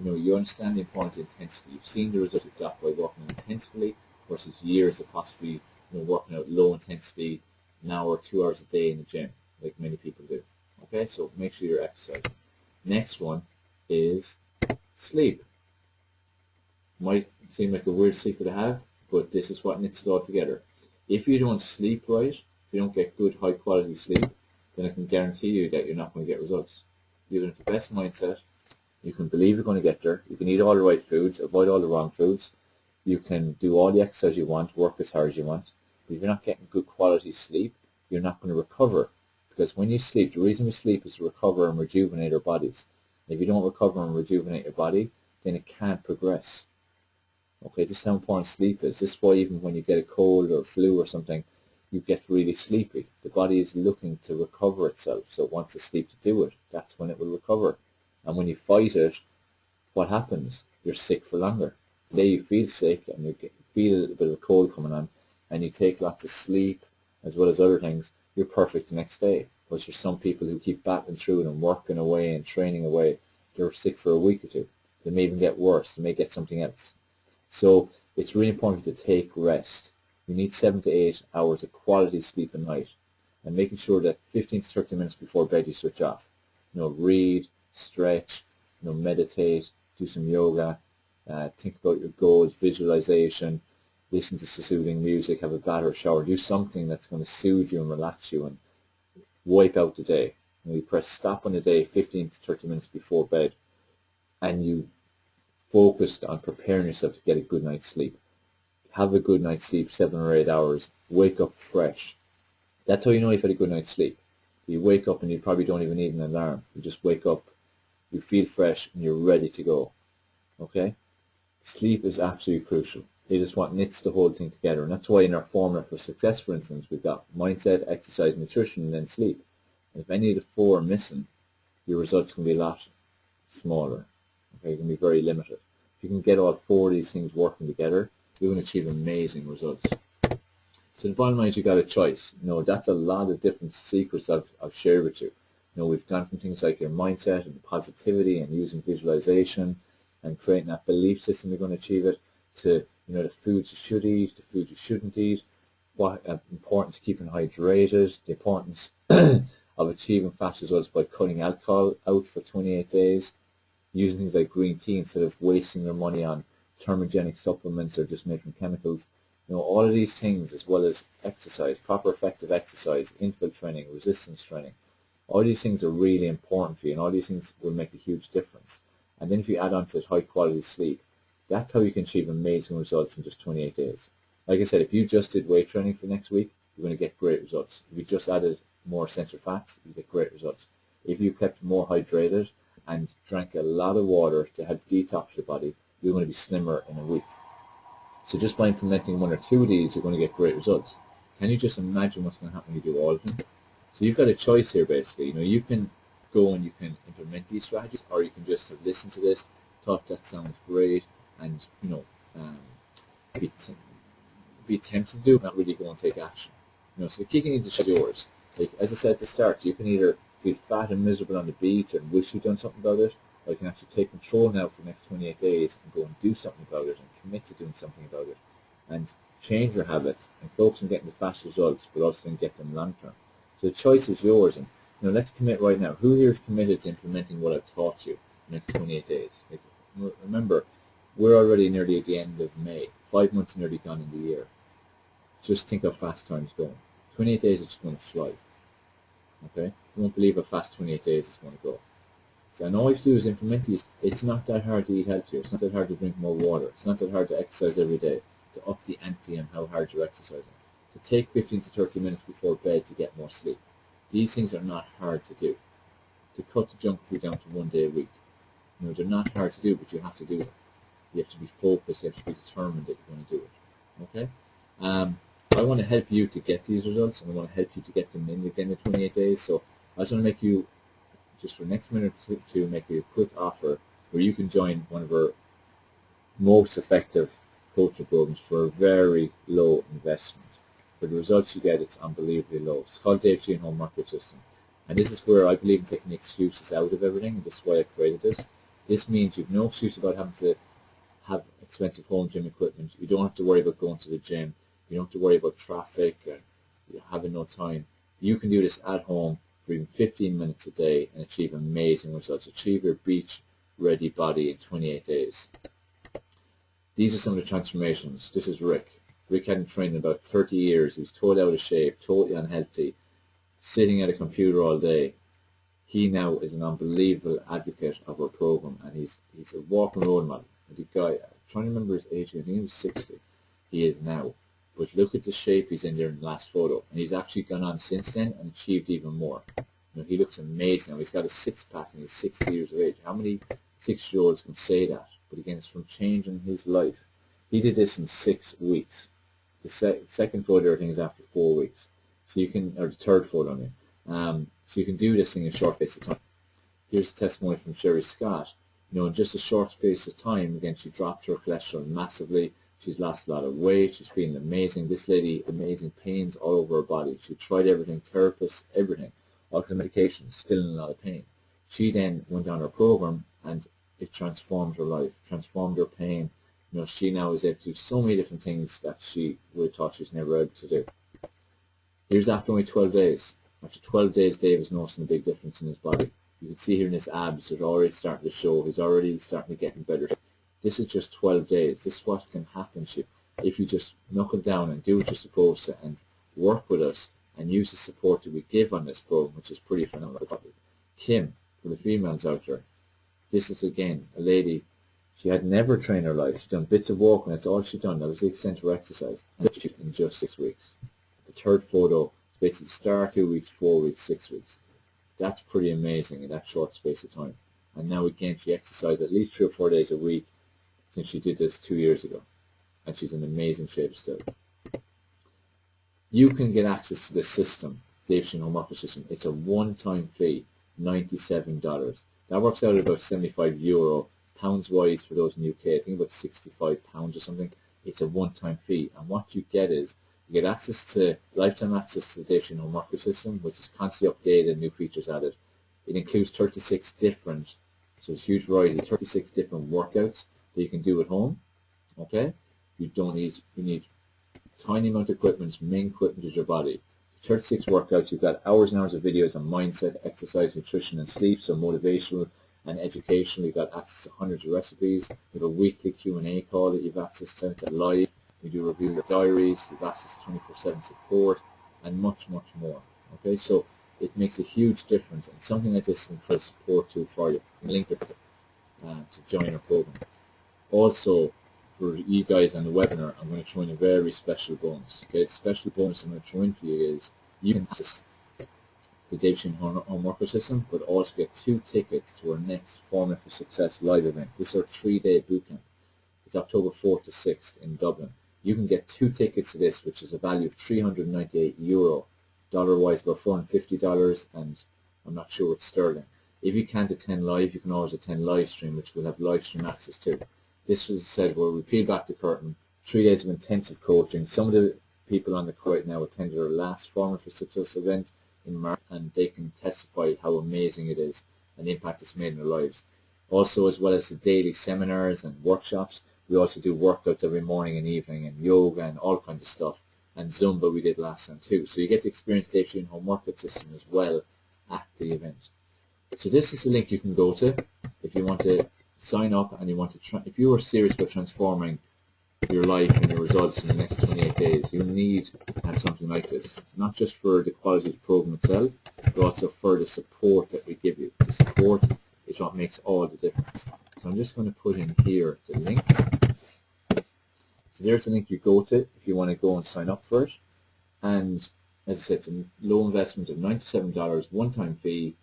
You understand the importance of intensity. You've seen the results you've got by working intensively versus years of possibly working out low intensity, an hour, 2 hours a day in the gym, like many people do. Okay, so make sure you're exercising. Next one is sleep. Might seem like a weird secret to have, but this is what knits it all together. If you don't sleep right, if you don't get good high quality sleep, then I can guarantee you that you're not going to get results. You can have the best mindset, you can believe you're going to get there, you can eat all the right foods, avoid all the wrong foods, you can do all the exercise you want, work as hard as you want, but if you're not getting good quality sleep, you're not going to recover. Because when you sleep, the reason we sleep is to recover and rejuvenate our bodies. If you don't recover and rejuvenate your body, then it can't progress. Okay, this is how important sleep is. This is why even when you get a cold or flu or something, you get really sleepy. The body is looking to recover itself, so it wants the sleep to do it. That's when it will recover. And when you fight it, what happens? You're sick for longer. Today you feel sick and you feel a little bit of a cold coming on, and you take lots of sleep as well as other things, you're perfect the next day. But there's some people who keep battling through it and working away and training away. They're sick for a week or two. They may even get worse. They may get something else. So it's really important to take rest. You need 7 to 8 hours of quality sleep a night, and making sure that 15 to 30 minutes before bed you switch off. Read, stretch, meditate, do some yoga, think about your goals, visualization, listen to soothing music, have a bath or shower, do something that's going to soothe you and relax you and wipe out the day. You press stop on the day 15 to 30 minutes before bed, and you focused on preparing yourself to get a good night's sleep. Have a good night's sleep, 7 or 8 hours. Wake up fresh. That's how you know you've had a good night's sleep. You wake up and you probably don't even need an alarm. You just wake up, you feel fresh, and you're ready to go. Okay? Sleep is absolutely crucial. It is what knits the whole thing together. And that's why in our formula for success, for instance, we've got mindset, exercise, nutrition, and then sleep. And if any of the 4 are missing, your results can be a lot smaller. Okay, it can be very limited. If you can get all 4 of these things working together, you're going to achieve amazing results. So the bottom line is you got a choice. That's a lot of different secrets I've shared with you. We've gone from things like your mindset and positivity and using visualization and creating that belief system you're going to achieve it, to the foods you should eat, the foods you shouldn't eat, what importance of keeping hydrated, the importance of achieving fast results by cutting alcohol out for 28 days, using things like green tea instead of wasting your money on thermogenic supplements or just made from chemicals. All of these things, as well as exercise, proper effective exercise, interval training, resistance training, all these things are really important for you, and all these things will make a huge difference. And then if you add on to it high quality sleep, that's how you can achieve amazing results in just 28 days. Like I said, if you just did weight training for next week, you're going to get great results. If you just added more essential fats, you get great results. If you kept more hydrated and drank a lot of water to help detox your body, you're going to be slimmer in a week. So just by implementing 1 or 2 of these, you're going to get great results. Can you just imagine what's going to happen when you do all of them? So you've got a choice here, basically. You can go and you can implement these strategies, or you can just have listened to this, thought that sounds great, and be tempted to do it, not really go and take action. So the key thing is yours. Like as I said at the start, you can either feel fat and miserable on the beach and wish you'd done something about it, or you can actually take control now for the next 28 days and go and do something about it and commit to doing something about it and change your habits and focus on getting the fast results, but also then get them long term. So the choice is yours, and let's commit right now. Who here is committed to implementing what I've taught you in the next 28 days? Remember, we're already nearly at the end of May. 5 months nearly gone in the year. Just think how fast time's going. 28 days is just going to fly. Okay? You won't believe how fast 28 days is going to go. So, and all you have to do is implement these. It's not that hard to eat healthier. It's not that hard to drink more water. It's not that hard to exercise every day, to up the ante on how hard you're exercising. To take 15 to 30 minutes before bed to get more sleep. These things are not hard to do. To cut the junk food down to 1 day a week. They're not hard to do, but you have to do them. You have to be focused. You have to be determined that you're going to do it. Okay? I want to help you to get these results, and I want to help you to get them in again in 28 days. So I just want to make you, just for the next minute or two, make you a quick offer where you can join one of our most effective coaching programs for a very low investment. For the results you get, it's unbelievably low. It's called Dave Sheehan Home Market System. And this is where I believe in taking the excuses out of everything, and this is why I created this. This means you've no excuse about having to have expensive home gym equipment. You don't have to worry about going to the gym. You don't have to worry about traffic and having no time. You can do this at home for even 15 minutes a day and achieve amazing results. Achieve your beach-ready body in 28 days. These are some of the transformations. This is Rick. Rick hadn't trained in about 30 years. He was totally out of shape, totally unhealthy, sitting at a computer all day. He now is an unbelievable advocate of our program, and he's a walking role model. And the guy, I'm trying to remember his age, I think he was 60. He is now. But look at the shape he's in there in the last photo. And he's actually gone on since then and achieved even more. You know, he looks amazing now. He's got a six-pack and he's 60 years of age. How many 6-year-olds can say that? But again, it's from changing his life. He did this in 6 weeks. The second photo, I think, is after 4 weeks. So you can, or the third photo, I mean. So you can do this thing in a short space of time. Here's a testimony from Sherry Scott. You know, in just a short space of time, again, she dropped her cholesterol massively. She's lost a lot of weight. She's feeling amazing. This lady, amazing pains all over her body. She tried everything, therapists, everything. All kinds of medications, still in a lot of pain. She then went on her program, and it transformed her life, transformed her pain. You know, she now is able to do so many different things that she would have thought she was never able to do. Here's after only 12 days. After 12 days, Dave is noticing a big difference in his body. You can see here in his abs, they're already starting to show. He's already starting to get better. This is just 12 days. This is what can happen to you if you just knuckle down and do what you're supposed to and work with us and use the support that we give on this program, which is pretty phenomenal. Kim, for the females out there, this is again a lady. She had never trained her life. She'd done bits of walking. That's all she'd done. That was the extent of her exercise. And in just 6 weeks. The third photo, basically start 2 weeks, 4 weeks, 6 weeks. That's pretty amazing in that short space of time. And now again, she exercised at least 3 or 4 days a week since she did this 2 years ago. And she's in amazing shape still. You can get access to this system, Dave Sheehan Home Workout System. It's a one-time fee, $97. That works out at about €75. Pounds-wise, for those in the UK, I think about £65 or something. It's a one-time fee. And what you get is, you get access to, lifetime access to the Dave Sheehan Home Workout System, which is constantly updated and new features added. It includes 36 different, so it's a huge variety, 36 different workouts that you can do at home. Okay? You need tiny amount of equipment, main equipment is your body. 36 workouts, you've got hours and hours of videos on mindset, exercise, nutrition and sleep, so motivational and educational. You've got access to hundreds of recipes. You have a weekly Q&A call that you've access to live. We do review your diaries, you've access to 24/7 support, and much, much more. Okay, so it makes a huge difference, and something like this is incredible support tool for you. Link it to join our program. Also, for you guys on the webinar, I'm going to throw in a very special bonus. Okay, the special bonus I'm going to throw in for you is you can access the Dave Sheehan Home Workout System, but also get 2 tickets to our next Formula for Success live event. This is our 3-day bootcamp. It's October 4th to 6th in Dublin. You can get 2 tickets to this, which is a value of €398. Dollar-wise, about $450, and I'm not sure it's sterling. If you can't attend live, you can always attend live stream, which we'll have live stream access to. This was said where we peel back the curtain, 3 days of intensive coaching. Some of the people on the call right now attended our last Formula for Success event in March, and they can testify how amazing it is and the impact it's made in their lives. Also, as well as the daily seminars and workshops, we also do workouts every morning and evening, and yoga and all kinds of stuff. And Zumba we did last time too. So you get to experience Dave Sheehan Home Workout System as well at the event. So this is the link you can go to if you want to sign up and you want to if you are serious about transforming your life and your results in the next 28 days. You need to have something like this, not just for the quality of the program itself, but also for the support that we give you. The support is what makes all the difference. So I'm just going to put in here the link. So there's the link you go to if you want to go and sign up for it. And as I said, it's a low investment of $97, one-time fee,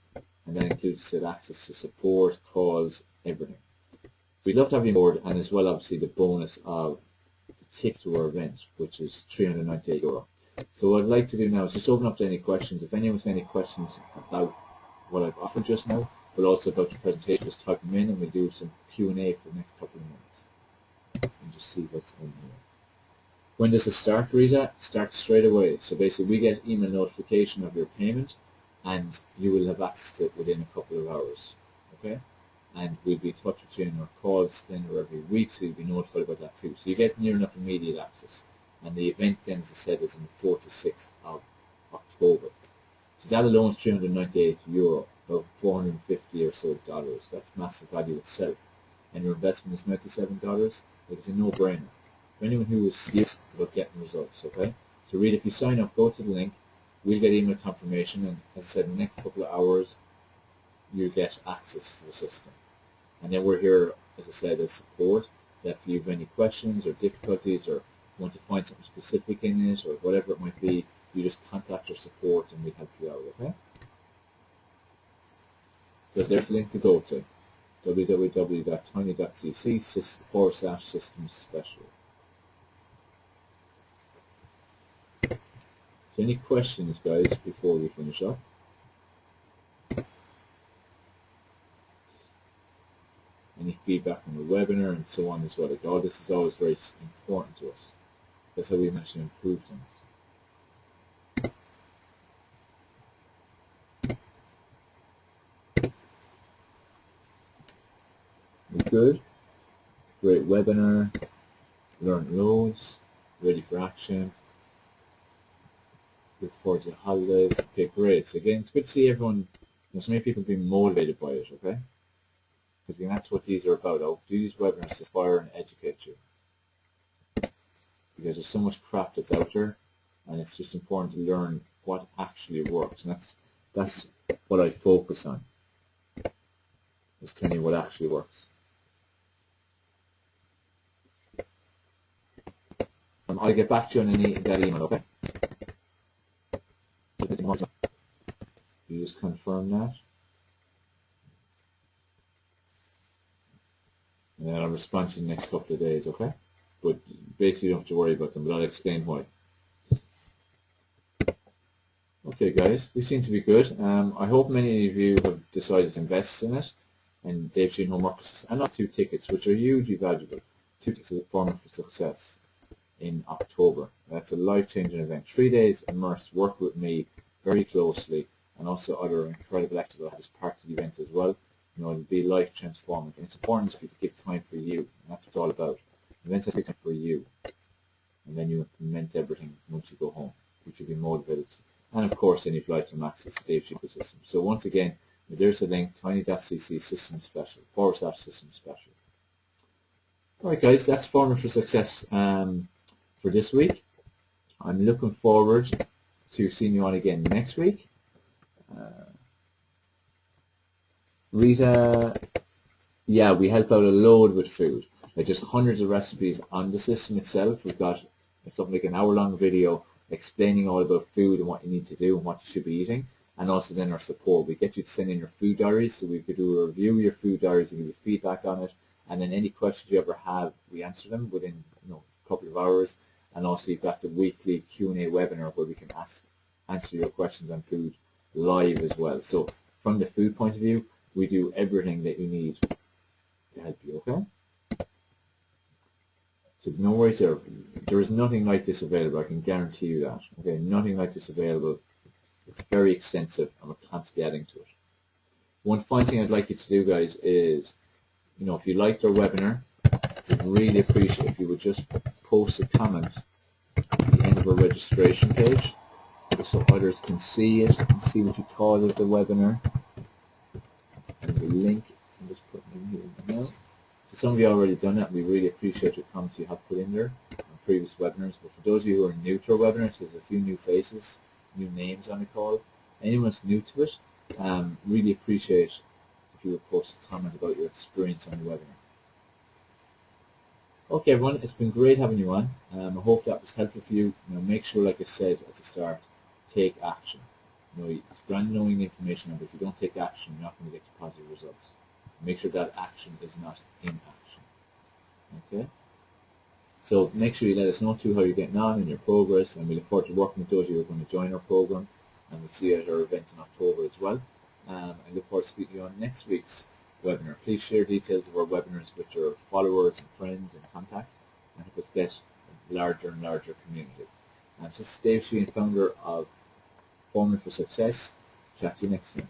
and that includes access to support, calls, everything. So we'd love to have you on board, and as well, obviously, the bonus of the ticket to our event, which is €398. So what I'd like to do now is just open up to any questions. If anyone's got any questions about what I've offered just now, but also about the presentation, just type them in and we'll do some Q&A for the next couple of minutes. And just see what's in here. When does it start, Rita? It starts straight away. So basically we get email notification of your payment and you will have access to it within a couple of hours. Okay? And we'll be in touch with you in our calls then or every week, so you'll be notified about that too. So you get near enough immediate access. And the event then, as I said, is on the 4th to 6th of October. So that alone is €398, about 450 or so dollars. That's massive value itself. And your investment is $97. Like, it's a no-brainer for anyone who is serious about getting results. Okay, so really, if you sign up, go to the link. We'll get email confirmation, and as I said, in the next couple of hours, you get access to the system. And then we're here, as I said, as support. That if you have any questions or difficulties or want to find something specific in it or whatever it might be, you just contact our support and we'll help you out, okay? So there's a link to go to, www.tiny.cc/systems special. So any questions, guys, before we finish up? Any feedback on the webinar and so on as well. Like, all this is always very important to us. That's how we manage to improve things. Good. Great webinar. Learned loads. Ready for action. Look forward to the holidays. Okay, great. So again, it's good to see everyone, so many people being motivated by it, okay? Because again, that's what these are about. I'll do these webinars to inspire and educate you. Because there's so much crap that's out there, and it's just important to learn what actually works. And that's what I focus on, is telling you what actually works. I'll get back to you on that email, okay? You just confirm that. And then I'll respond to you in the next couple of days, okay? But basically you don't have to worry about them, but I'll explain why. Okay guys, we seem to be good. I hope many of you have decided to invest in it, and Dave Sheehan Homework, and not 2 tickets, which are hugely valuable. 2 tickets is a Formula for Success in October. That's a life-changing event. 3 days immersed, work with me very closely, and also other incredible activities as part of the event as well. You know, it'll be life transforming. And it's important for you to give time for you, and that's what it's all about. Events take time for you, and then you implement everything once you go home, which you'll be motivated. And of course, then you've lifetime access to Dave Sheehan system. So once again, there's a link, tiny.cc system special /system special. All right, guys, that's Formula for Success for this week. I'm looking forward to seeing you on again next week. Rita, yeah, we help out a load with food. Like, just hundreds of recipes on the system itself. We've got something like an hour-long video explaining all about food and what you need to do and what you should be eating. And also then our support. We get you to send in your food diaries, so we could do a review of your food diaries and give you feedback on it. And then any questions you ever have, we answer them within a couple of hours. And also you've got the weekly Q&A webinar where we can answer your questions on food live as well. So from the food point of view, we do everything that you need to help you, okay? So no worries there. There is nothing like this available, I can guarantee you that. Okay, nothing like this available. It's very extensive and we're constantly adding to it. One final thing I'd like you to do, guys, is, if you liked our webinar, we'd really appreciate if you would just post a comment at the end of our registration page, just so others can see it and see what you thought of the webinar. And the link I'm just putting in here now. So some of you already done that. We really appreciate your comments you have put in there on previous webinars. But for those of you who are new to our webinars, there's a few new faces, new names on the call. Anyone that's new to it, really appreciate if you would post a comment about your experience on the webinar. Okay, everyone, it's been great having you on. I hope that was helpful for you. Make sure, like I said at the start, take action. It's grand knowing the information, but if you don't take action, you're not going to get to positive results. Make sure that action is not inaction. Okay? So make sure you let us know too how you're getting on in your progress, and we look forward to working with those of you who are going to join our program, and we'll see you at our event in October as well. I look forward to speaking to you on next week's webinar. Please share details of our webinars with your followers and friends and contacts, and help us get a larger and larger community. So this is Dave Sheehan, founder of Formula for Success. Chat to you next time.